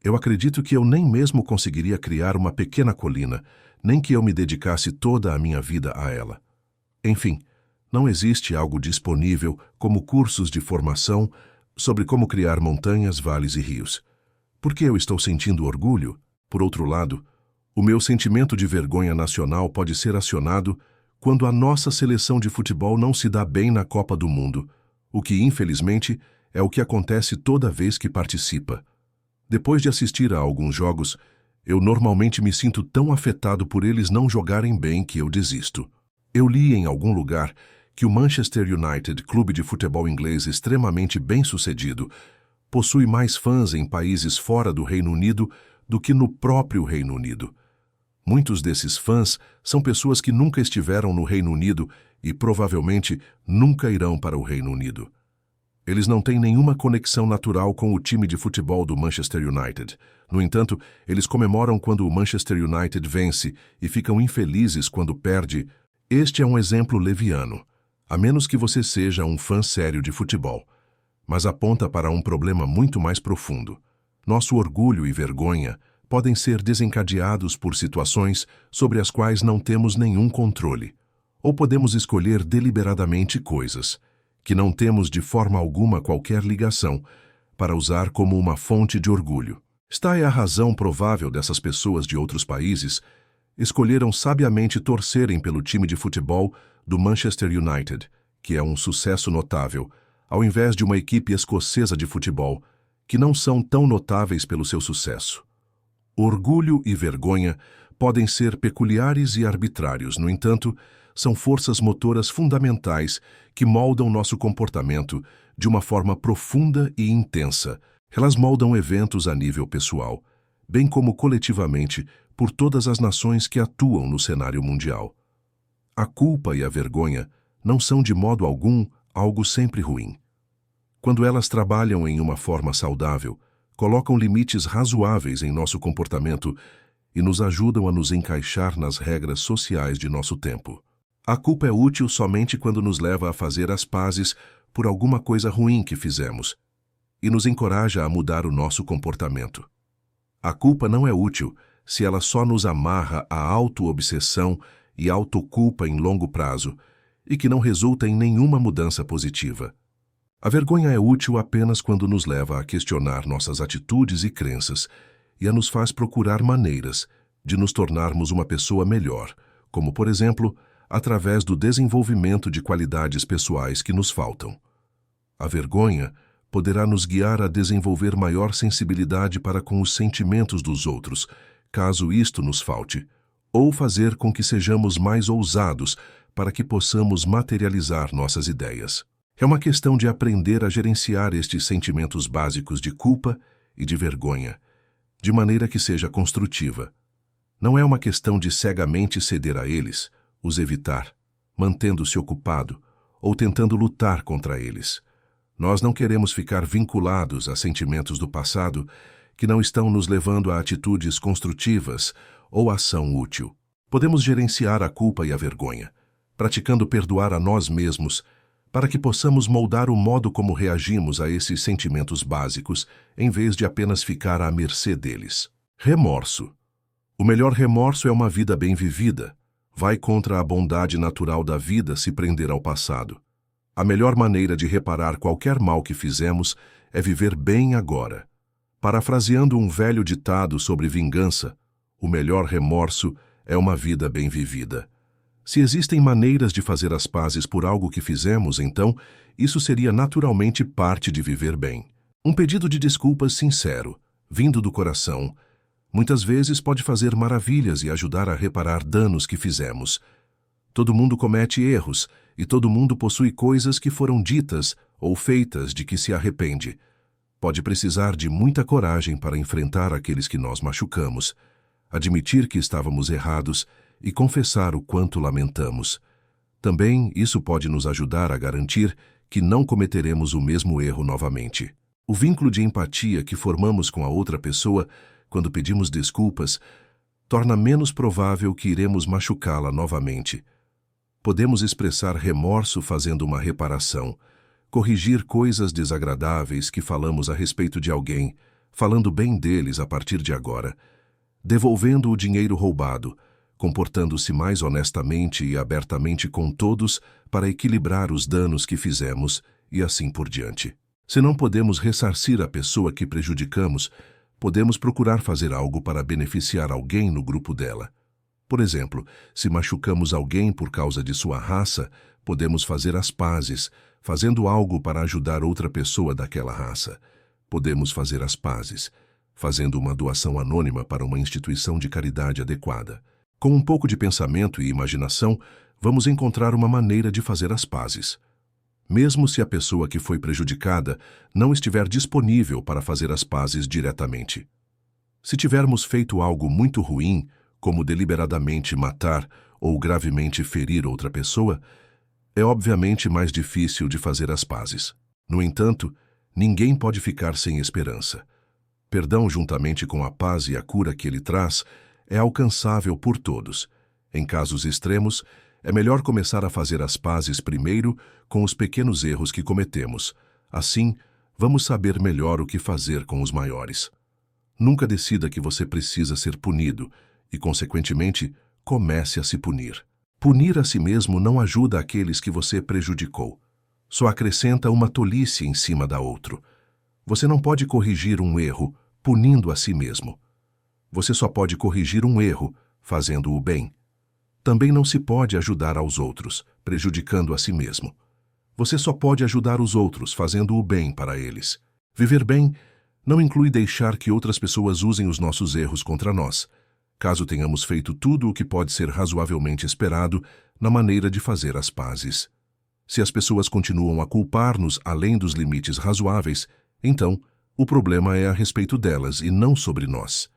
Eu acredito que eu nem mesmo conseguiria criar uma pequena colina, nem que eu me dedicasse toda a minha vida a ela. Enfim, não existe algo disponível como cursos de formação sobre como criar montanhas, vales e rios. Por que eu estou sentindo orgulho? Por outro lado, o meu sentimento de vergonha nacional pode ser acionado quando a nossa seleção de futebol não se dá bem na Copa do Mundo, o que, infelizmente, é o que acontece toda vez que participa. Depois de assistir a alguns jogos, eu normalmente me sinto tão afetado por eles não jogarem bem que eu desisto. Eu li em algum lugar que o Manchester United, clube de futebol inglês extremamente bem-sucedido, possui mais fãs em países fora do Reino Unido do que no próprio Reino Unido. Muitos desses fãs são pessoas que nunca estiveram no Reino Unido e provavelmente nunca irão para o Reino Unido. Eles não têm nenhuma conexão natural com o time de futebol do Manchester United. No entanto, eles comemoram quando o Manchester United vence e ficam infelizes quando perde. Este é um exemplo leviano, a menos que você seja um fã sério de futebol, mas aponta para um problema muito mais profundo. Nosso orgulho e vergonha podem ser desencadeados por situações sobre as quais não temos nenhum controle, ou podemos escolher deliberadamente coisas que não temos de forma alguma qualquer ligação, para usar como uma fonte de orgulho. Esta é a razão provável dessas pessoas de outros países escolheram sabiamente torcerem pelo time de futebol do Manchester United, que é um sucesso notável, ao invés de uma equipe escocesa de futebol, que não são tão notáveis pelo seu sucesso. Orgulho e vergonha podem ser peculiares e arbitrários, no entanto, são forças motoras fundamentais que moldam nosso comportamento de uma forma profunda e intensa. Elas moldam eventos a nível pessoal, bem como coletivamente por todas as nações que atuam no cenário mundial. A culpa e a vergonha não são de modo algum algo sempre ruim. Quando elas trabalham em uma forma saudável, colocam limites razoáveis em nosso comportamento e nos ajudam a nos encaixar nas regras sociais de nosso tempo. A culpa é útil somente quando nos leva a fazer as pazes por alguma coisa ruim que fizemos e nos encoraja a mudar o nosso comportamento. A culpa não é útil se ela só nos amarra à auto-obsessão e autoculpa em longo prazo e que não resulta em nenhuma mudança positiva. A vergonha é útil apenas quando nos leva a questionar nossas atitudes e crenças e a nos faz procurar maneiras de nos tornarmos uma pessoa melhor, como, por exemplo, através do desenvolvimento de qualidades pessoais que nos faltam. A vergonha poderá nos guiar a desenvolver maior sensibilidade para com os sentimentos dos outros, caso isto nos falte, ou fazer com que sejamos mais ousados para que possamos materializar nossas ideias. É uma questão de aprender a gerenciar estes sentimentos básicos de culpa e de vergonha, de maneira que seja construtiva. Não é uma questão de cegamente ceder a eles, os evitar, mantendo-se ocupado ou tentando lutar contra eles. Nós não queremos ficar vinculados a sentimentos do passado que não estão nos levando a atitudes construtivas ou ação útil. Podemos gerenciar a culpa e a vergonha, praticando perdoar a nós mesmos, para que possamos moldar o modo como reagimos a esses sentimentos básicos, em vez de apenas ficar à mercê deles. Remorso. O melhor remorso é uma vida bem vivida. Vai contra a bondade natural da vida se prender ao passado. A melhor maneira de reparar qualquer mal que fizemos é viver bem agora. Parafraseando um velho ditado sobre vingança, o melhor remorso é uma vida bem vivida. Se existem maneiras de fazer as pazes por algo que fizemos, então, isso seria naturalmente parte de viver bem. Um pedido de desculpas sincero, vindo do coração, muitas vezes pode fazer maravilhas e ajudar a reparar danos que fizemos. Todo mundo comete erros, e todo mundo possui coisas que foram ditas ou feitas de que se arrepende. Pode precisar de muita coragem para enfrentar aqueles que nós machucamos, admitir que estávamos errados e confessar o quanto lamentamos. Também isso pode nos ajudar a garantir que não cometeremos o mesmo erro novamente. O vínculo de empatia que formamos com a outra pessoa quando pedimos desculpas torna menos provável que iremos machucá-la novamente. Podemos expressar remorso fazendo uma reparação, corrigir coisas desagradáveis que falamos a respeito de alguém, falando bem deles a partir de agora, devolvendo o dinheiro roubado, comportando-se mais honestamente e abertamente com todos para equilibrar os danos que fizemos e assim por diante. Se não podemos ressarcir a pessoa que prejudicamos, podemos procurar fazer algo para beneficiar alguém no grupo dela. Por exemplo, se machucamos alguém por causa de sua raça, podemos fazer as pazes, fazendo algo para ajudar outra pessoa daquela raça. Podemos fazer as pazes, fazendo uma doação anônima para uma instituição de caridade adequada. Com um pouco de pensamento e imaginação, vamos encontrar uma maneira de fazer as pazes. Mesmo se a pessoa que foi prejudicada não estiver disponível para fazer as pazes diretamente. Se tivermos feito algo muito ruim, como deliberadamente matar ou gravemente ferir outra pessoa, é obviamente mais difícil de fazer as pazes. No entanto, ninguém pode ficar sem esperança. Perdão, juntamente com a paz e a cura que ele traz, é alcançável por todos. Em casos extremos, é melhor começar a fazer as pazes primeiro com os pequenos erros que cometemos. Assim, vamos saber melhor o que fazer com os maiores. Nunca decida que você precisa ser punido e, consequentemente, comece a se punir. Punir a si mesmo não ajuda aqueles que você prejudicou. Só acrescenta uma tolice em cima da outra. Você não pode corrigir um erro punindo a si mesmo. Você só pode corrigir um erro fazendo o bem. Também não se pode ajudar aos outros, prejudicando a si mesmo. Você só pode ajudar os outros fazendo o bem para eles. Viver bem não inclui deixar que outras pessoas usem os nossos erros contra nós, caso tenhamos feito tudo o que pode ser razoavelmente esperado na maneira de fazer as pazes. Se as pessoas continuam a culpar-nos além dos limites razoáveis, então o problema é a respeito delas e não sobre nós.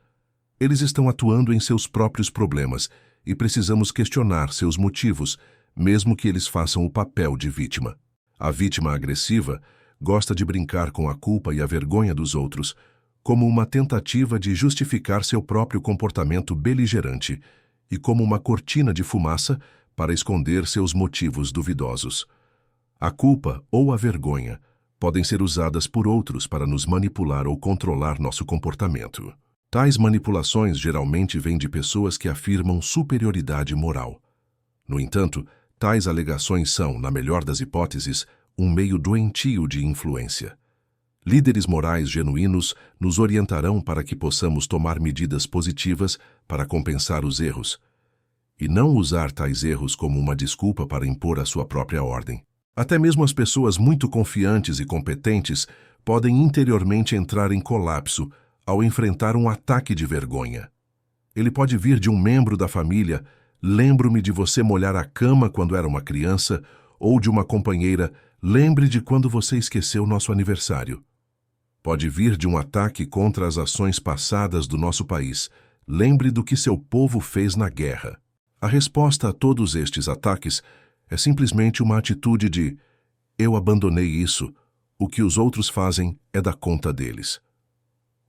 Eles estão atuando em seus próprios problemas e precisamos questionar seus motivos, mesmo que eles façam o papel de vítima. A vítima agressiva gosta de brincar com a culpa e a vergonha dos outros, como uma tentativa de justificar seu próprio comportamento beligerante e como uma cortina de fumaça para esconder seus motivos duvidosos. A culpa ou a vergonha podem ser usadas por outros para nos manipular ou controlar nosso comportamento. Tais manipulações geralmente vêm de pessoas que afirmam superioridade moral. No entanto, tais alegações são, na melhor das hipóteses, um meio doentio de influência. Líderes morais genuínos nos orientarão para que possamos tomar medidas positivas para compensar os erros, e não usar tais erros como uma desculpa para impor a sua própria ordem. Até mesmo as pessoas muito confiantes e competentes podem interiormente entrar em colapso ao enfrentar um ataque de vergonha. Ele pode vir de um membro da família: lembro-me de você molhar a cama quando era uma criança, ou de uma companheira: lembre de quando você esqueceu nosso aniversário. Pode vir de um ataque contra as ações passadas do nosso país: lembre do que seu povo fez na guerra. A resposta a todos estes ataques é simplesmente uma atitude de: eu abandonei isso, o que os outros fazem é da conta deles.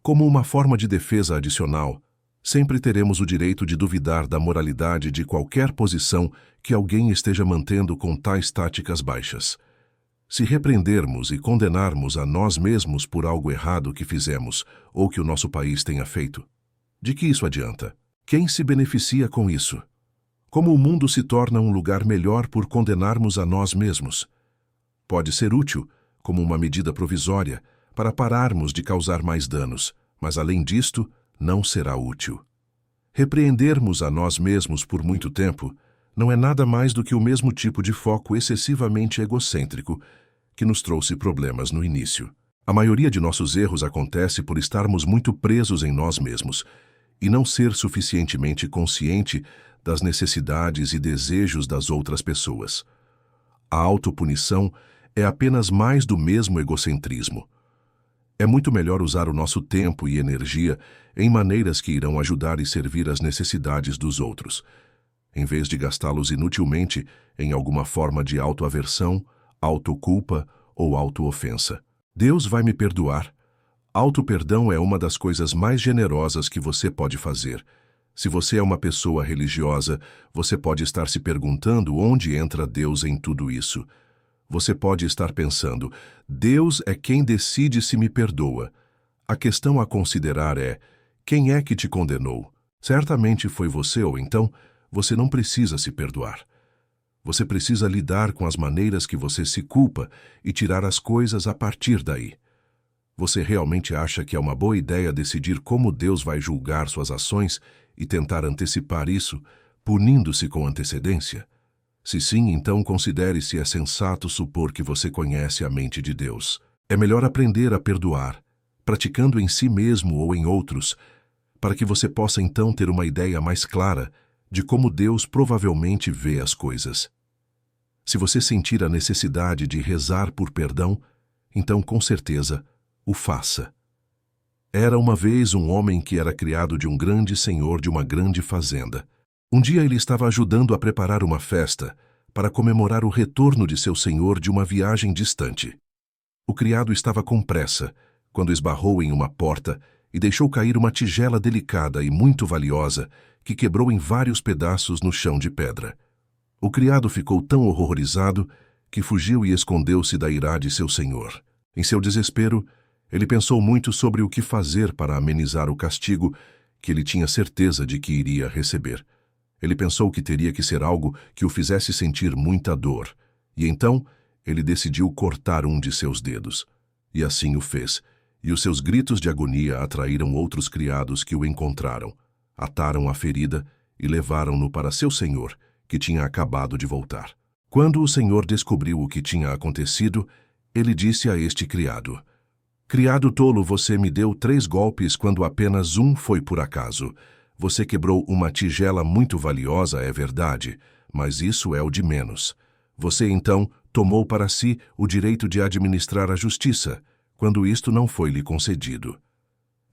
Como uma forma de defesa adicional, sempre teremos o direito de duvidar da moralidade de qualquer posição que alguém esteja mantendo com tais táticas baixas. Se repreendermos e condenarmos a nós mesmos por algo errado que fizemos ou que o nosso país tenha feito, de que isso adianta? Quem se beneficia com isso? Como o mundo se torna um lugar melhor por condenarmos a nós mesmos? Pode ser útil, como uma medida provisória, para pararmos de causar mais danos, mas além disto, não será útil. Repreendermos a nós mesmos por muito tempo não é nada mais do que o mesmo tipo de foco excessivamente egocêntrico que nos trouxe problemas no início. A maioria de nossos erros acontece por estarmos muito presos em nós mesmos e não ser suficientemente consciente das necessidades e desejos das outras pessoas. A autopunição é apenas mais do mesmo egocentrismo. É muito melhor usar o nosso tempo e energia em maneiras que irão ajudar e servir às necessidades dos outros, em vez de gastá-los inutilmente em alguma forma de autoaversão, autoculpa ou autoofensa. Deus vai me perdoar. Auto-perdão é uma das coisas mais generosas que você pode fazer. Se você é uma pessoa religiosa, você pode estar se perguntando onde entra Deus em tudo isso. Você pode estar pensando: Deus é quem decide se me perdoa. A questão a considerar é: quem é que te condenou? Certamente foi você, ou então você não precisa se perdoar. Você precisa lidar com as maneiras que você se culpa e tirar as coisas a partir daí. Você realmente acha que é uma boa ideia decidir como Deus vai julgar suas ações e tentar antecipar isso, punindo-se com antecedência? Se sim, então considere se é sensato supor que você conhece a mente de Deus. É melhor aprender a perdoar, praticando em si mesmo ou em outros, para que você possa então ter uma ideia mais clara de como Deus provavelmente vê as coisas. Se você sentir a necessidade de rezar por perdão, então com certeza o faça. Era uma vez um homem que era criado de um grande senhor de uma grande fazenda. Um dia ele estava ajudando a preparar uma festa para comemorar o retorno de seu senhor de uma viagem distante. O criado estava com pressa quando esbarrou em uma porta e deixou cair uma tigela delicada e muito valiosa que quebrou em vários pedaços no chão de pedra. O criado ficou tão horrorizado que fugiu e escondeu-se da ira de seu senhor. Em seu desespero, ele pensou muito sobre o que fazer para amenizar o castigo que ele tinha certeza de que iria receber. Ele pensou que teria que ser algo que o fizesse sentir muita dor, e então ele decidiu cortar um de seus dedos. E assim o fez, e os seus gritos de agonia atraíram outros criados que o encontraram, ataram a ferida e levaram-no para seu senhor, que tinha acabado de voltar. Quando o senhor descobriu o que tinha acontecido, ele disse a este criado: "Criado tolo, você me deu 3 golpes quando apenas um foi por acaso. Você quebrou uma tigela muito valiosa, é verdade, mas isso é o de menos. Você, então, tomou para si o direito de administrar a justiça, quando isto não foi lhe concedido."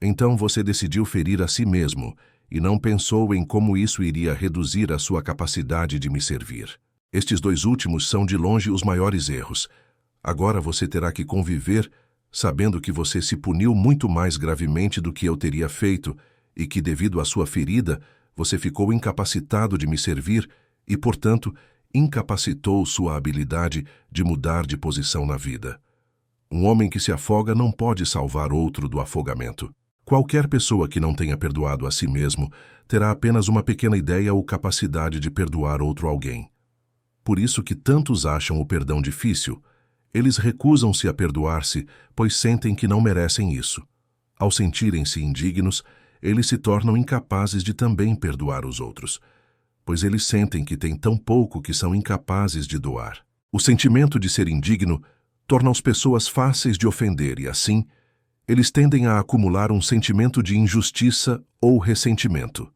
Então você decidiu ferir a si mesmo e não pensou em como isso iria reduzir a sua capacidade de me servir. Estes dois últimos são de longe os maiores erros. Agora você terá que conviver sabendo que você se puniu muito mais gravemente do que eu teria feito e que, devido à sua ferida, você ficou incapacitado de me servir e, portanto, incapacitou sua habilidade de mudar de posição na vida. Um homem que se afoga não pode salvar outro do afogamento. Qualquer pessoa que não tenha perdoado a si mesmo terá apenas uma pequena ideia ou capacidade de perdoar outro alguém. Por isso que tantos acham o perdão difícil. Eles recusam-se a perdoar-se, pois sentem que não merecem isso. Ao sentirem-se indignos, eles se tornam incapazes de também perdoar os outros, pois eles sentem que têm tão pouco que são incapazes de doar. O sentimento de ser indigno torna as pessoas fáceis de ofender e, assim, eles tendem a acumular um sentimento de injustiça ou ressentimento.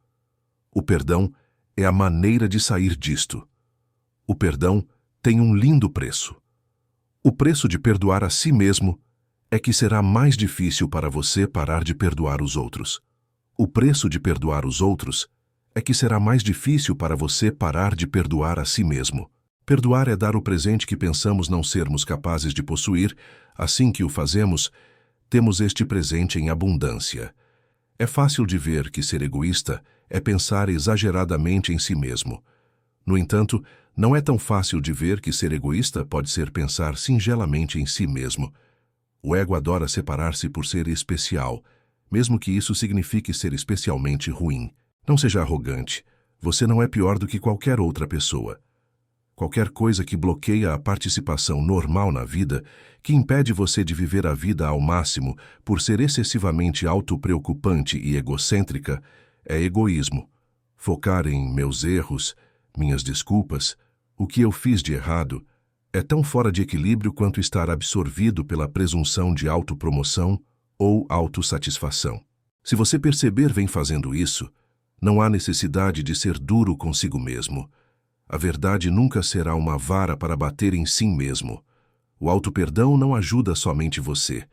O perdão é a maneira de sair disto. O perdão tem um lindo preço. O preço de perdoar a si mesmo é que será mais difícil para você parar de perdoar os outros. O preço de perdoar os outros é que será mais difícil para você parar de perdoar a si mesmo. Perdoar é dar o presente que pensamos não sermos capazes de possuir. Assim que o fazemos, temos este presente em abundância. É fácil de ver que ser egoísta é pensar exageradamente em si mesmo. No entanto, não é tão fácil de ver que ser egoísta pode ser pensar singelamente em si mesmo. O ego adora separar-se por ser especial, mesmo que isso signifique ser especialmente ruim. Não seja arrogante. Você não é pior do que qualquer outra pessoa. Qualquer coisa que bloqueia a participação normal na vida, que impede você de viver a vida ao máximo por ser excessivamente autopreocupante e egocêntrica, é egoísmo. Focar em meus erros, minhas desculpas, o que eu fiz de errado, é tão fora de equilíbrio quanto estar absorvido pela presunção de autopromoção ou autossatisfação. Se você perceber vem fazendo isso, não há necessidade de ser duro consigo mesmo. A verdade nunca será uma vara para bater em si mesmo. O auto-perdão não ajuda somente você.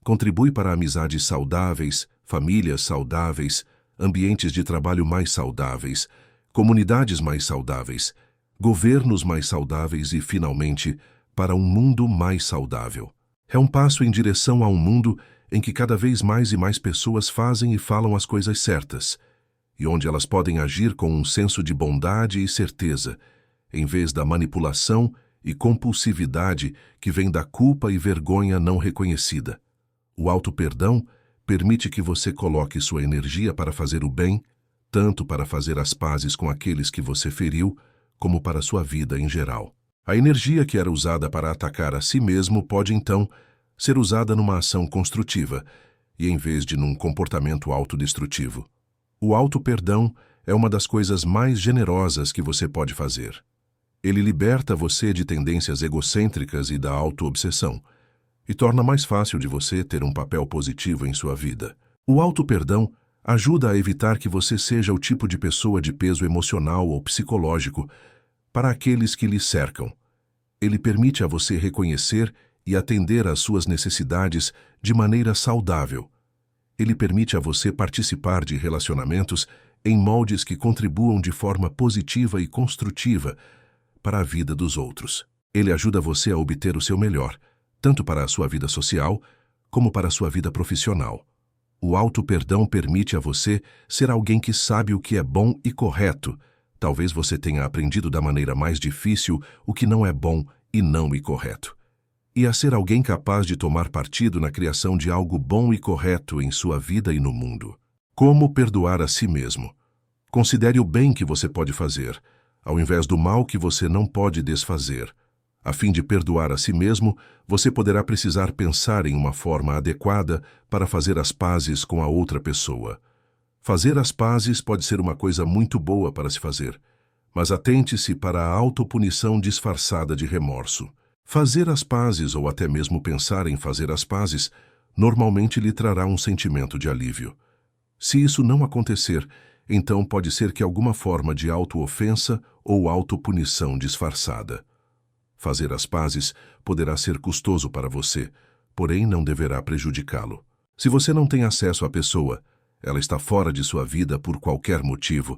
Contribui para amizades saudáveis, famílias saudáveis, ambientes de trabalho mais saudáveis, comunidades mais saudáveis, governos mais saudáveis e, finalmente, para um mundo mais saudável. É um passo em direção a um mundo em que cada vez mais e mais pessoas fazem e falam as coisas certas, e onde elas podem agir com um senso de bondade e certeza, em vez da manipulação e compulsividade que vem da culpa e vergonha não reconhecida. O auto-perdão permite que você coloque sua energia para fazer o bem, tanto para fazer as pazes com aqueles que você feriu, como para sua vida em geral. A energia que era usada para atacar a si mesmo pode, então, ser usada numa ação construtiva, e em vez de num comportamento autodestrutivo. O auto-perdão é uma das coisas mais generosas que você pode fazer. Ele liberta você de tendências egocêntricas e da auto-obsessão, e torna mais fácil de você ter um papel positivo em sua vida. O auto-perdão ajuda a evitar que você seja o tipo de pessoa de peso emocional ou psicológico para aqueles que lhe cercam. Ele permite a você reconhecer e atender às suas necessidades de maneira saudável. Ele permite a você participar de relacionamentos em moldes que contribuam de forma positiva e construtiva para a vida dos outros. Ele ajuda você a obter o seu melhor, tanto para a sua vida social como para a sua vida profissional. O auto-perdão permite a você ser alguém que sabe o que é bom e correto. Talvez você tenha aprendido da maneira mais difícil o que não é bom e não e correto. E a ser alguém capaz de tomar partido na criação de algo bom e correto em sua vida e no mundo. Como perdoar a si mesmo? Considere o bem que você pode fazer, ao invés do mal que você não pode desfazer. A fim de perdoar a si mesmo, você poderá precisar pensar em uma forma adequada para fazer as pazes com a outra pessoa. Fazer as pazes pode ser uma coisa muito boa para se fazer, mas atente-se para a autopunição disfarçada de remorso. Fazer as pazes ou até mesmo pensar em fazer as pazes normalmente lhe trará um sentimento de alívio. Se isso não acontecer, então pode ser que alguma forma de auto-ofensa ou autopunição disfarçada. Fazer as pazes poderá ser custoso para você, porém não deverá prejudicá-lo. Se você não tem acesso à pessoa, ela está fora de sua vida por qualquer motivo,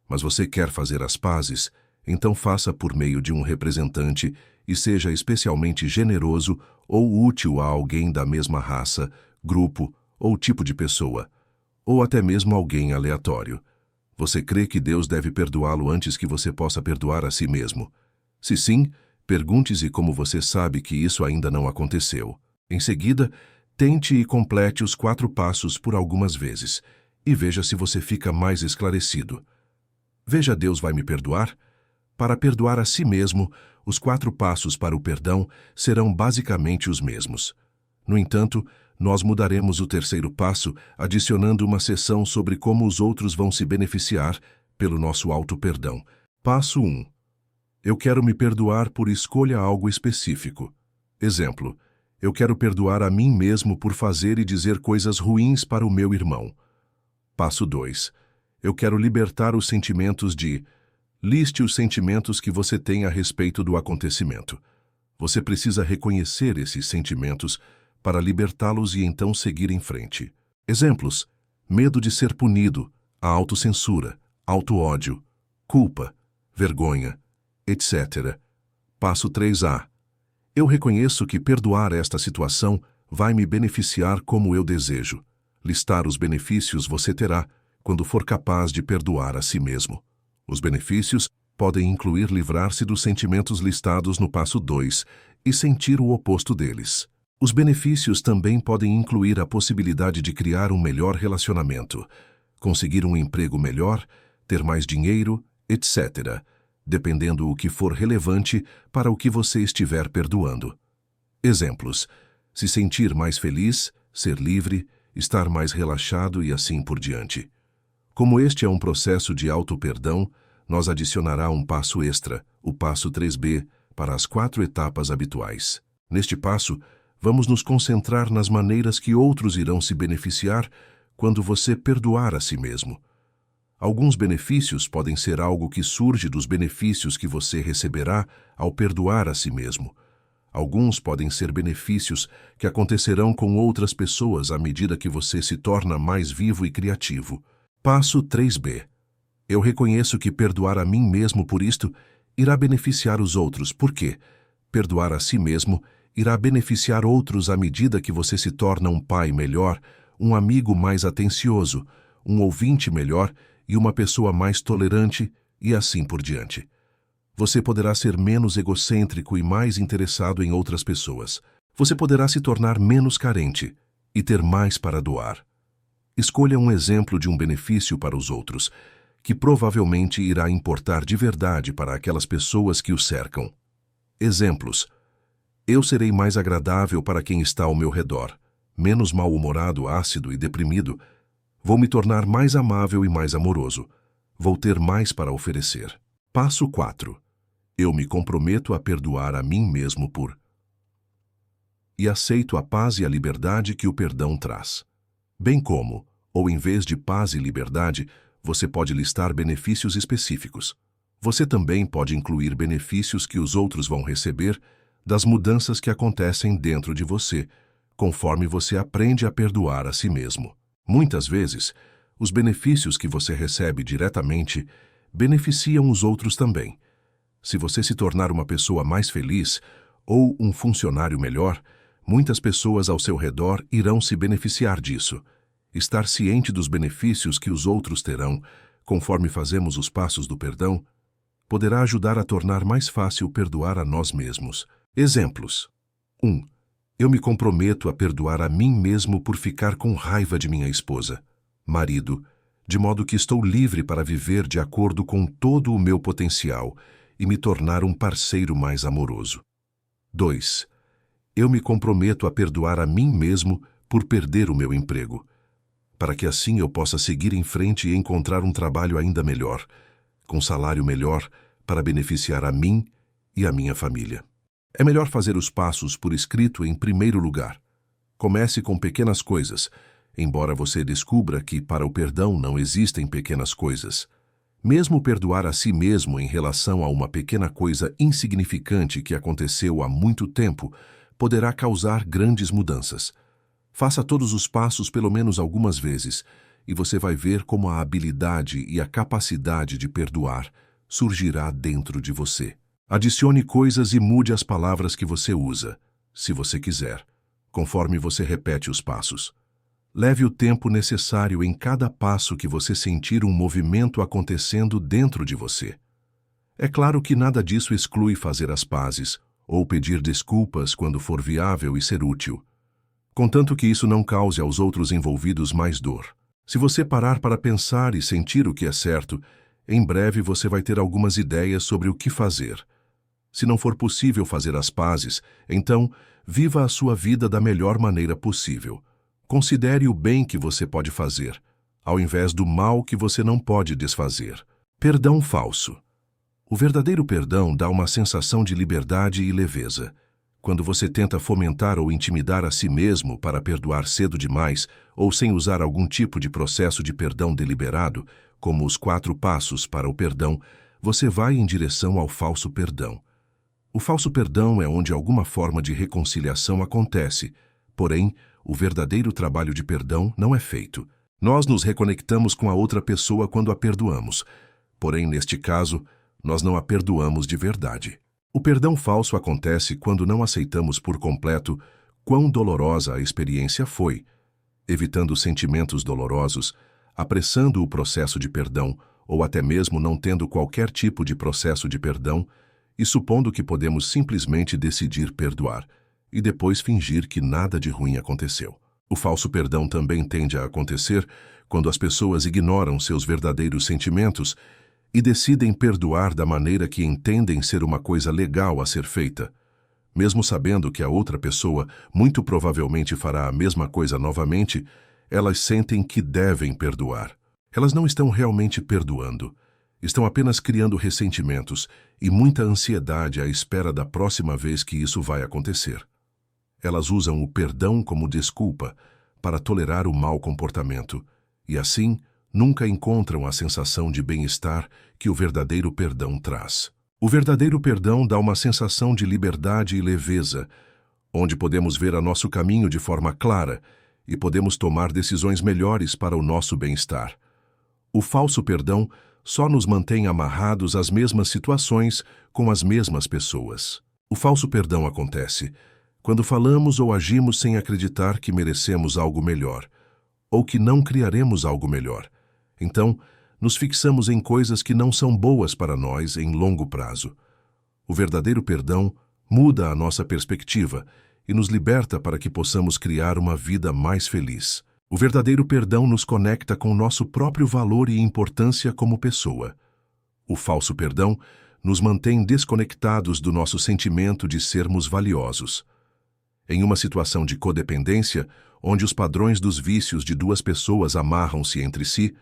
mas você quer fazer as pazes, então faça por meio de um representante e seja especialmente generoso ou útil a alguém da mesma raça, grupo ou tipo de pessoa, ou até mesmo alguém aleatório. Você crê que Deus deve perdoá-lo antes que você possa perdoar a si mesmo? Se sim, pergunte-se como você sabe que isso ainda não aconteceu. Em seguida, tente e complete os 4 passos por algumas vezes e veja se você fica mais esclarecido. Veja, Deus vai me perdoar? Para perdoar a si mesmo, os 4 passos para o perdão serão basicamente os mesmos. No entanto, nós mudaremos o terceiro passo, adicionando uma seção sobre como os outros vão se beneficiar pelo nosso auto-perdão. Passo 1. Eu quero me perdoar por escolha algo específico. Exemplo, eu quero perdoar a mim mesmo por fazer e dizer coisas ruins para o meu irmão. Passo 2. Eu quero libertar os sentimentos de... Liste os sentimentos que você tem a respeito do acontecimento. Você precisa reconhecer esses sentimentos para libertá-los e então seguir em frente. Exemplos: medo de ser punido, a autocensura, auto-ódio, culpa, vergonha, etc. Passo 3A. Eu reconheço que perdoar esta situação vai me beneficiar como eu desejo. Listar os benefícios você terá quando for capaz de perdoar a si mesmo. Os benefícios podem incluir livrar-se dos sentimentos listados no passo 2 e sentir o oposto deles. Os benefícios também podem incluir a possibilidade de criar um melhor relacionamento, conseguir um emprego melhor, ter mais dinheiro, etc., dependendo o que for relevante para o que você estiver perdoando. Exemplos: se sentir mais feliz, ser livre, estar mais relaxado e assim por diante. Como este é um processo de auto-perdão, nós adicionará um passo extra, o passo 3B, para as 4 etapas habituais. Neste passo, vamos nos concentrar nas maneiras que outros irão se beneficiar quando você perdoar a si mesmo. Alguns benefícios podem ser algo que surge dos benefícios que você receberá ao perdoar a si mesmo. Alguns podem ser benefícios que acontecerão com outras pessoas à medida que você se torna mais vivo e criativo. Passo 3B. Eu reconheço que perdoar a mim mesmo por isto irá beneficiar os outros. Por quê? Perdoar a si mesmo irá beneficiar outros à medida que você se torna um pai melhor, um amigo mais atencioso, um ouvinte melhor e uma pessoa mais tolerante, e assim por diante. Você poderá ser menos egocêntrico e mais interessado em outras pessoas. Você poderá se tornar menos carente e ter mais para doar. Escolha um exemplo de um benefício para os outros, que provavelmente irá importar de verdade para aquelas pessoas que o cercam. Exemplos: eu serei mais agradável para quem está ao meu redor, menos mal-humorado, ácido e deprimido. Vou me tornar mais amável e mais amoroso. Vou ter mais para oferecer. Passo 4. Eu me comprometo a perdoar a mim mesmo por... E aceito a paz e a liberdade que o perdão traz. Bem como, ou em vez de paz e liberdade, você pode listar benefícios específicos. Você também pode incluir benefícios que os outros vão receber das mudanças que acontecem dentro de você, conforme você aprende a perdoar a si mesmo. Muitas vezes, os benefícios que você recebe diretamente beneficiam os outros também. Se você se tornar uma pessoa mais feliz ou um funcionário melhor, muitas pessoas ao seu redor irão se beneficiar disso. Estar ciente dos benefícios que os outros terão, conforme fazemos os passos do perdão, poderá ajudar a tornar mais fácil perdoar a nós mesmos. Exemplos: 1. Eu me comprometo a perdoar a mim mesmo por ficar com raiva de minha esposa, marido, de modo que estou livre para viver de acordo com todo o meu potencial e me tornar um parceiro mais amoroso. 2. Eu me comprometo a perdoar a mim mesmo por perder o meu emprego, para que assim eu possa seguir em frente e encontrar um trabalho ainda melhor, com salário melhor, para beneficiar a mim e a minha família. É melhor fazer os passos por escrito em primeiro lugar. Comece com pequenas coisas, embora você descubra que para o perdão não existem pequenas coisas. Mesmo perdoar a si mesmo em relação a uma pequena coisa insignificante que aconteceu há muito tempo poderá causar grandes mudanças. Faça todos os passos pelo menos algumas vezes, e você vai ver como a habilidade e a capacidade de perdoar surgirá dentro de você. Adicione coisas e mude as palavras que você usa, se você quiser, conforme você repete os passos. Leve o tempo necessário em cada passo que você sentir um movimento acontecendo dentro de você. É claro que nada disso exclui fazer as pazes ou pedir desculpas quando for viável e ser útil, contanto que isso não cause aos outros envolvidos mais dor. Se você parar para pensar e sentir o que é certo, em breve você vai ter algumas ideias sobre o que fazer. Se não for possível fazer as pazes, então viva a sua vida da melhor maneira possível. Considere o bem que você pode fazer, ao invés do mal que você não pode desfazer. Perdão falso. O verdadeiro perdão dá uma sensação de liberdade e leveza. Quando você tenta fomentar ou intimidar a si mesmo para perdoar cedo demais ou sem usar algum tipo de processo de perdão deliberado, como os 4 passos para o perdão, você vai em direção ao falso perdão. O falso perdão é onde alguma forma de reconciliação acontece, porém, o verdadeiro trabalho de perdão não é feito. Nós nos reconectamos com a outra pessoa quando a perdoamos, porém, neste caso, nós não a perdoamos de verdade. O perdão falso acontece quando não aceitamos por completo quão dolorosa a experiência foi, evitando sentimentos dolorosos, apressando o processo de perdão ou até mesmo não tendo qualquer tipo de processo de perdão e supondo que podemos simplesmente decidir perdoar e depois fingir que nada de ruim aconteceu. O falso perdão também tende a acontecer quando as pessoas ignoram seus verdadeiros sentimentos e decidem perdoar da maneira que entendem ser uma coisa legal a ser feita, mesmo sabendo que a outra pessoa muito provavelmente fará a mesma coisa novamente. Elas sentem que devem perdoar. Elas não estão realmente perdoando. Estão apenas criando ressentimentos e muita ansiedade à espera da próxima vez que isso vai acontecer. Elas usam o perdão como desculpa para tolerar o mau comportamento e, assim, nunca encontram a sensação de bem-estar que o verdadeiro perdão traz. O verdadeiro perdão dá uma sensação de liberdade e leveza, onde podemos ver a nosso caminho de forma clara e podemos tomar decisões melhores para o nosso bem-estar. O falso perdão só nos mantém amarrados às mesmas situações com as mesmas pessoas. O falso perdão acontece quando falamos ou agimos sem acreditar que merecemos algo melhor, ou que não criaremos algo melhor. Então, nos fixamos em coisas que não são boas para nós em longo prazo. O verdadeiro perdão muda a nossa perspectiva e nos liberta para que possamos criar uma vida mais feliz. O verdadeiro perdão nos conecta com o nosso próprio valor e importância como pessoa. O falso perdão nos mantém desconectados do nosso sentimento de sermos valiosos. Em uma situação de codependência, onde os padrões dos vícios de 2 pessoas amarram-se entre si,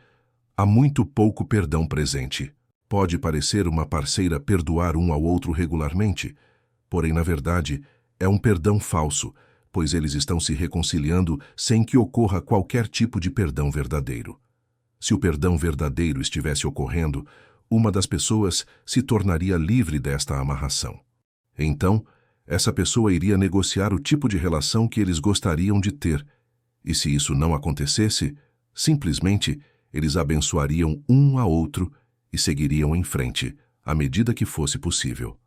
há muito pouco perdão presente. Pode parecer uma parceira perdoar um ao outro regularmente, porém, na verdade, é um perdão falso, pois eles estão se reconciliando sem que ocorra qualquer tipo de perdão verdadeiro. Se o perdão verdadeiro estivesse ocorrendo, uma das pessoas se tornaria livre desta amarração. Então, essa pessoa iria negociar o tipo de relação que eles gostariam de ter, e se isso não acontecesse, simplesmente eles abençoariam um ao outro e seguiriam em frente, à medida que fosse possível.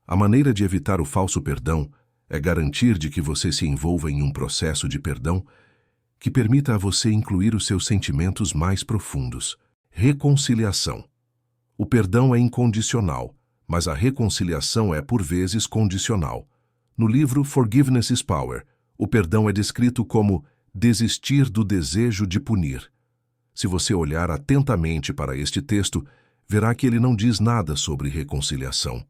A maneira de evitar o falso perdão é garantir de que você se envolva em um processo de perdão que permita a você incluir os seus sentimentos mais profundos. Reconciliação. O perdão é incondicional, mas a reconciliação é, por vezes, condicional. No livro Forgiveness is Power, o perdão é descrito como desistir do desejo de punir. Se você olhar atentamente para este texto, verá que ele não diz nada sobre reconciliação.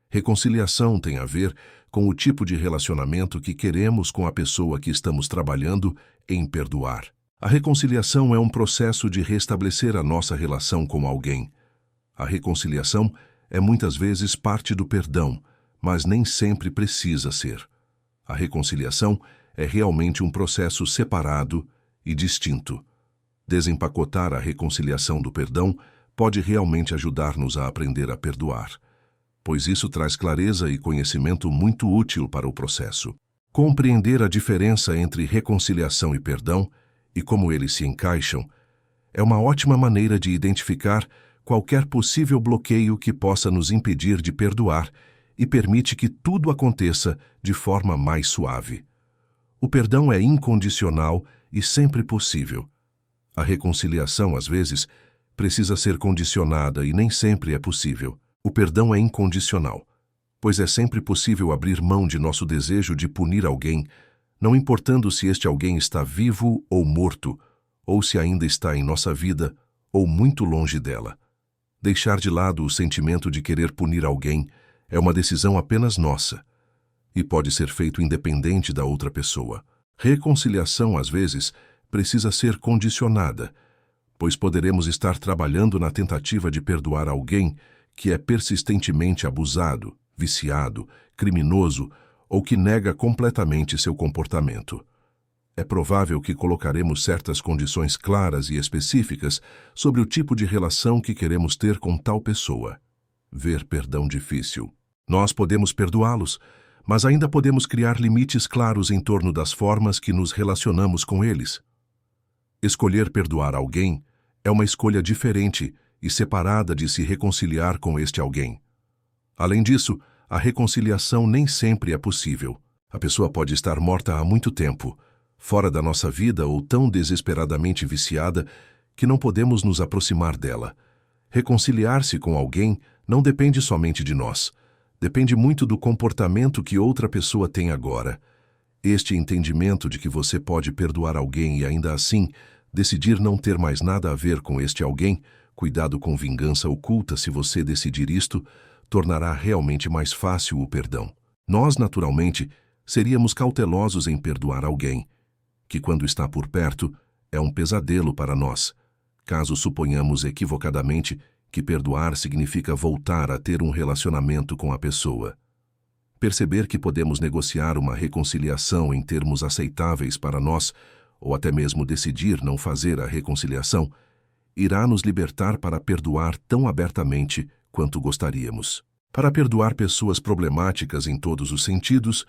Reconciliação tem a ver com o tipo de relacionamento que queremos com a pessoa que estamos trabalhando em perdoar. A reconciliação é um processo de restabelecer a nossa relação com alguém. A reconciliação é muitas vezes parte do perdão, mas nem sempre precisa ser. A reconciliação é realmente um processo separado e distinto. Desempacotar a reconciliação do perdão pode realmente ajudar-nos a aprender a perdoar, pois isso traz clareza e conhecimento muito útil para o processo. Compreender a diferença entre reconciliação e perdão e como eles se encaixam é uma ótima maneira de identificar qualquer possível bloqueio que possa nos impedir de perdoar e permite que tudo aconteça de forma mais suave. O perdão é incondicional e sempre possível. A reconciliação, às vezes, precisa ser condicionada e nem sempre é possível. O perdão é incondicional, pois é sempre possível abrir mão de nosso desejo de punir alguém, não importando se este alguém está vivo ou morto, ou se ainda está em nossa vida ou muito longe dela. Deixar de lado o sentimento de querer punir alguém é uma decisão apenas nossa e pode ser feito independente da outra pessoa. Reconciliação, às vezes, precisa ser condicionada, pois poderemos estar trabalhando na tentativa de perdoar alguém que é persistentemente abusado, viciado, criminoso ou que nega completamente seu comportamento. É provável que colocaremos certas condições claras e específicas sobre o tipo de relação que queremos ter com tal pessoa. Ver perdão difícil. Nós podemos perdoá-los, mas ainda podemos criar limites claros em torno das formas que nos relacionamos com eles. Escolher perdoar alguém é uma escolha diferente e separada de se reconciliar com este alguém. Além disso, a reconciliação nem sempre é possível. A pessoa pode estar morta há muito tempo, fora da nossa vida ou tão desesperadamente viciada que não podemos nos aproximar dela. Reconciliar-se com alguém não depende somente de nós. Depende muito do comportamento que outra pessoa tem agora. Este entendimento de que você pode perdoar alguém e ainda assim decidir não ter mais nada a ver com este alguém, cuidado com vingança oculta se você decidir isto, tornará realmente mais fácil o perdão. Nós, naturalmente, seríamos cautelosos em perdoar alguém, que quando está por perto é um pesadelo para nós, caso suponhamos equivocadamente que perdoar significa voltar a ter um relacionamento com a pessoa. Perceber que podemos negociar uma reconciliação em termos aceitáveis para nós, ou até mesmo decidir não fazer a reconciliação, irá nos libertar para perdoar tão abertamente quanto gostaríamos. Para perdoar pessoas problemáticas em todos os sentidos,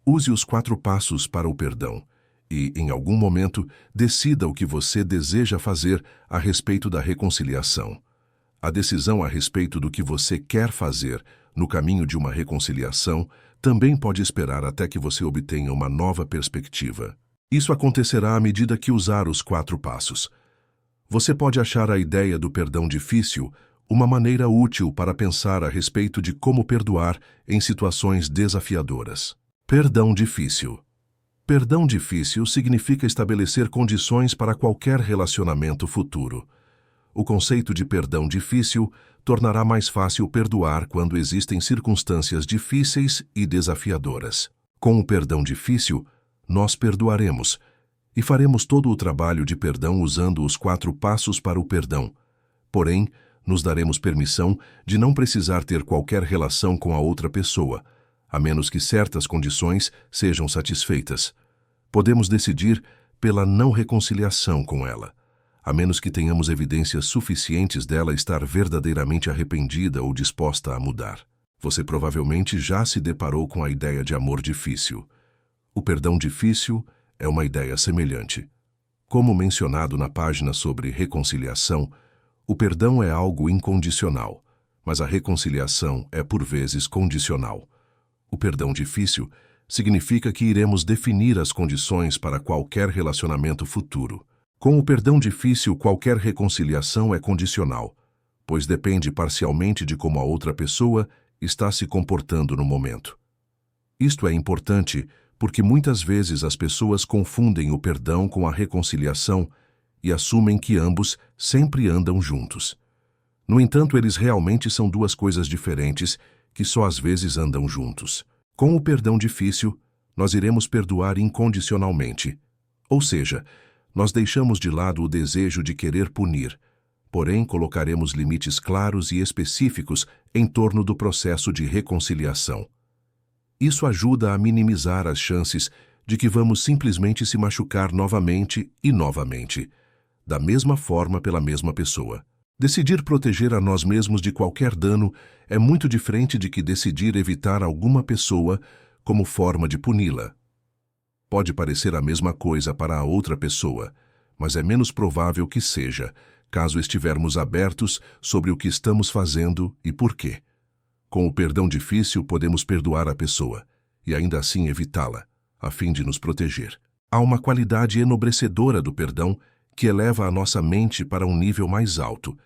use os 4 passos para o perdão e, em algum momento, decida o que você deseja fazer a respeito da reconciliação. A decisão a respeito do que você quer fazer no caminho de uma reconciliação também pode esperar até que você obtenha uma nova perspectiva. Isso acontecerá à medida que usar os 4 passos. Você pode achar a ideia do perdão difícil uma maneira útil para pensar a respeito de como perdoar em situações desafiadoras. Perdão difícil. Perdão difícil significa estabelecer condições para qualquer relacionamento futuro. O conceito de perdão difícil tornará mais fácil perdoar quando existem circunstâncias difíceis e desafiadoras. Com o perdão difícil, nós perdoaremos e faremos todo o trabalho de perdão usando os 4 passos para o perdão. Porém, nos daremos permissão de não precisar ter qualquer relação com a outra pessoa, a menos que certas condições sejam satisfeitas. Podemos decidir pela não reconciliação com ela, a menos que tenhamos evidências suficientes dela estar verdadeiramente arrependida ou disposta a mudar. Você provavelmente já se deparou com a ideia de amor difícil. O perdão difícil é uma ideia semelhante. Como mencionado na página sobre reconciliação, o perdão é algo incondicional, mas a reconciliação é por vezes condicional. O perdão difícil significa que iremos definir as condições para qualquer relacionamento futuro. Com o perdão difícil, qualquer reconciliação é condicional, pois depende parcialmente de como a outra pessoa está se comportando no momento. Isto é importante porque muitas vezes as pessoas confundem o perdão com a reconciliação e assumem que ambos sempre andam juntos. No entanto, eles realmente são 2 coisas diferentes que só às vezes andam juntos. Com o perdão difícil, nós iremos perdoar incondicionalmente, ou seja, nós deixamos de lado o desejo de querer punir, porém colocaremos limites claros e específicos em torno do processo de reconciliação. Isso ajuda a minimizar as chances de que vamos simplesmente se machucar novamente e novamente, da mesma forma pela mesma pessoa. Decidir proteger a nós mesmos de qualquer dano é muito diferente de que decidir evitar alguma pessoa como forma de puni-la. Pode parecer a mesma coisa para a outra pessoa, mas é menos provável que seja, caso estivermos abertos sobre o que estamos fazendo e por quê. Com o perdão difícil, podemos perdoar a pessoa e ainda assim evitá-la, a fim de nos proteger. Há uma qualidade enobrecedora do perdão que eleva a nossa mente para um nível mais alto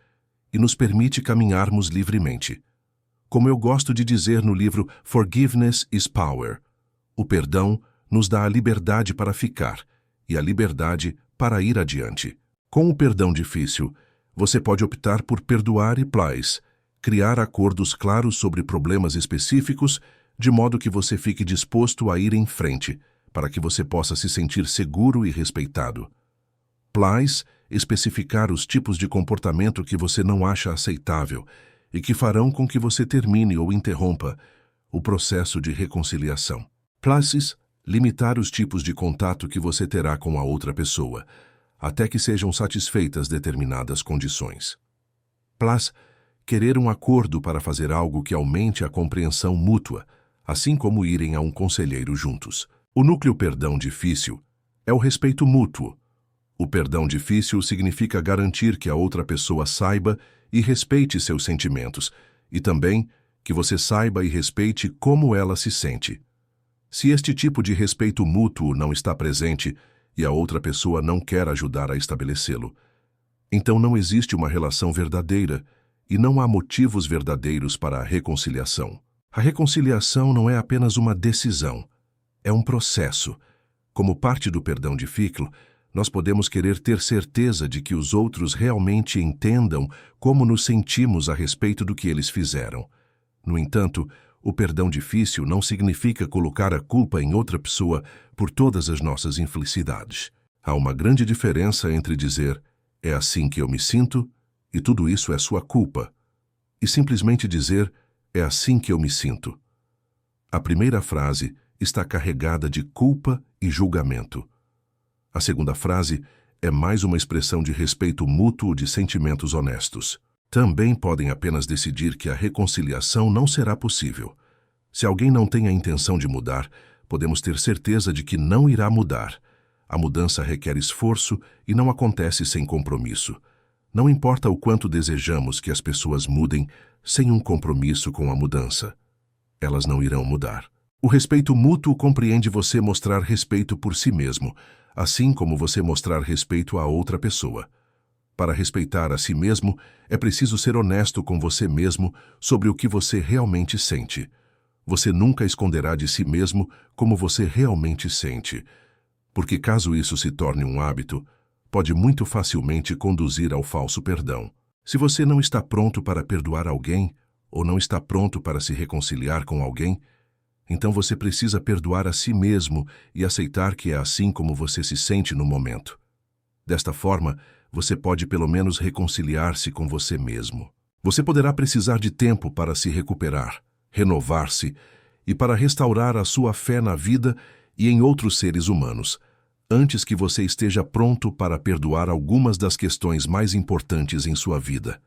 e nos permite caminharmos livremente. Como eu gosto de dizer no livro Forgiveness is Power, o perdão nos dá a liberdade para ficar e a liberdade para ir adiante. Com o perdão difícil, você pode optar por perdoar e criar acordos claros sobre problemas específicos, de modo que você fique disposto a ir em frente, para que você possa se sentir seguro e respeitado. Especificar os tipos de comportamento que você não acha aceitável e que farão com que você termine ou interrompa o processo de reconciliação. Limitar os tipos de contato que você terá com a outra pessoa, até que sejam satisfeitas determinadas condições. Querer um acordo para fazer algo que aumente a compreensão mútua, assim como irem a um conselheiro juntos. O núcleo perdão difícil é o respeito mútuo. O perdão difícil significa garantir que a outra pessoa saiba e respeite seus sentimentos, e também que você saiba e respeite como ela se sente. Se este tipo de respeito mútuo não está presente e a outra pessoa não quer ajudar a estabelecê-lo, então não existe uma relação verdadeira e não há motivos verdadeiros para a reconciliação. A reconciliação não é apenas uma decisão, é um processo. Como parte do perdão difícil, nós podemos querer ter certeza de que os outros realmente entendam como nos sentimos a respeito do que eles fizeram. No entanto, o perdão difícil não significa colocar a culpa em outra pessoa por todas as nossas infelicidades. Há uma grande diferença entre dizer, é assim que eu me sinto, e tudo isso é sua culpa, e simplesmente dizer, é assim que eu me sinto. A primeira frase está carregada de culpa e julgamento. A segunda frase é mais uma expressão de respeito mútuo de sentimentos honestos. Também podem apenas decidir que a reconciliação não será possível. Se alguém não tem a intenção de mudar, podemos ter certeza de que não irá mudar. A mudança requer esforço e não acontece sem compromisso. Não importa o quanto desejamos que as pessoas mudem, sem um compromisso com a mudança, elas não irão mudar. O respeito mútuo compreende você mostrar respeito por si mesmo, assim como você mostrar respeito a outra pessoa. Para respeitar a si mesmo, é preciso ser honesto com você mesmo sobre o que você realmente sente. Você nunca esconderá de si mesmo como você realmente sente, porque caso isso se torne um hábito, pode muito facilmente conduzir ao falso perdão. Se você não está pronto para perdoar alguém, ou não está pronto para se reconciliar com alguém, então você precisa perdoar a si mesmo e aceitar que é assim como você se sente no momento. Desta forma, você pode pelo menos reconciliar-se com você mesmo. Você poderá precisar de tempo para se recuperar, renovar-se e para restaurar a sua fé na vida e em outros seres humanos, antes que você esteja pronto para perdoar algumas das questões mais importantes em sua vida.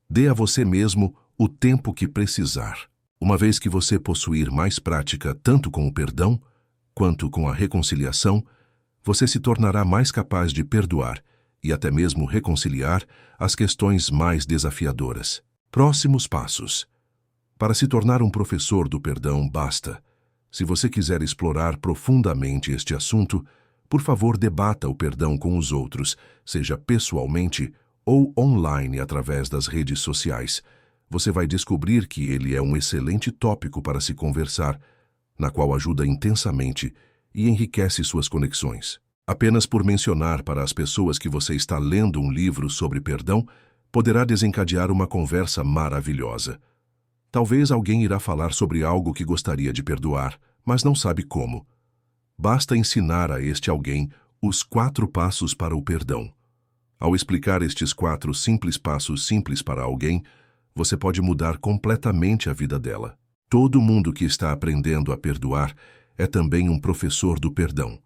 Dê a você mesmo o tempo que precisar. Uma vez que você possuir mais prática tanto com o perdão quanto com a reconciliação, você se tornará mais capaz de perdoar e até mesmo reconciliar as questões mais desafiadoras. Próximos passos. Para se tornar um professor do perdão, basta. Se você quiser explorar profundamente este assunto, por favor, debata o perdão com os outros, seja pessoalmente ou online através das redes sociais. Você vai descobrir que ele é um excelente tópico para se conversar, na qual ajuda intensamente e enriquece suas conexões. Apenas por mencionar para as pessoas que você está lendo um livro sobre perdão, poderá desencadear uma conversa maravilhosa. Talvez alguém irá falar sobre algo que gostaria de perdoar, mas não sabe como. Basta ensinar a este alguém os 4 passos para o perdão. Ao explicar estes 4 simples passos simples para alguém, você pode mudar completamente a vida dela. Todo mundo que está aprendendo a perdoar é também um professor do perdão.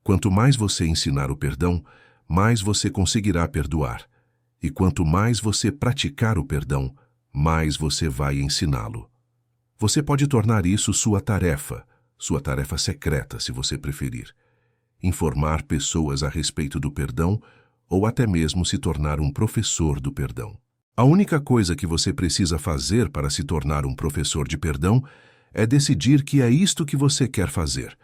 Quanto mais você ensinar o perdão, mais você conseguirá perdoar. E quanto mais você praticar o perdão, mais você vai ensiná-lo. Você pode tornar isso sua tarefa, sua tarefa secreta, se você preferir. Informar pessoas a respeito do perdão ou até mesmo se tornar um professor do perdão. A única coisa que você precisa fazer para se tornar um professor de perdão é decidir que é isto que você quer fazer.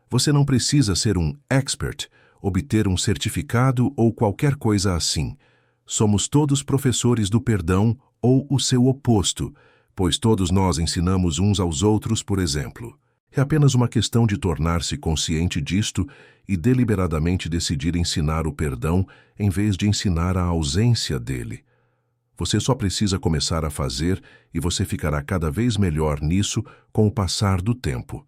Você não precisa ser um expert, obter um certificado ou qualquer coisa assim. Somos todos professores do perdão ou o seu oposto, pois todos nós ensinamos uns aos outros, por exemplo. É apenas uma questão de tornar-se consciente disto e deliberadamente decidir ensinar o perdão em vez de ensinar a ausência dele. Você só precisa começar a fazer e você ficará cada vez melhor nisso com o passar do tempo.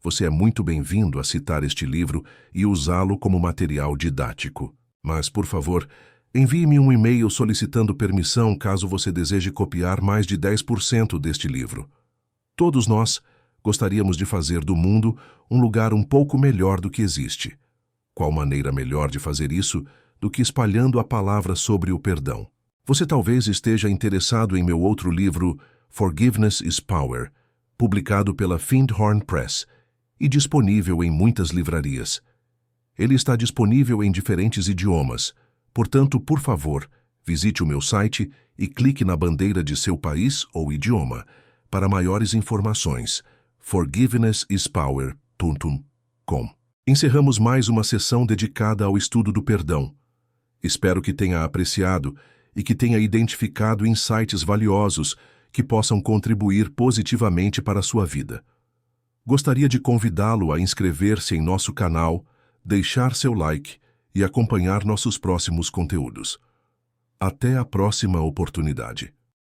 Você é muito bem-vindo a citar este livro e usá-lo como material didático. Mas, por favor, envie-me um e-mail solicitando permissão caso você deseje copiar mais de 10% deste livro. Todos nós gostaríamos de fazer do mundo um lugar um pouco melhor do que existe. Qual maneira melhor de fazer isso do que espalhando a palavra sobre o perdão? Você talvez esteja interessado em meu outro livro, Forgiveness is Power, publicado pela Findhorn Press e disponível em muitas livrarias. Ele está disponível em diferentes idiomas, portanto, por favor, visite o meu site e clique na bandeira de seu país ou idioma para maiores informações. forgivenessispower.com. Encerramos mais uma sessão dedicada ao estudo do perdão. Espero que tenha apreciado e que tenha identificado insights valiosos que possam contribuir positivamente para a sua vida. Gostaria de convidá-lo a inscrever-se em nosso canal, deixar seu like e acompanhar nossos próximos conteúdos. Até a próxima oportunidade.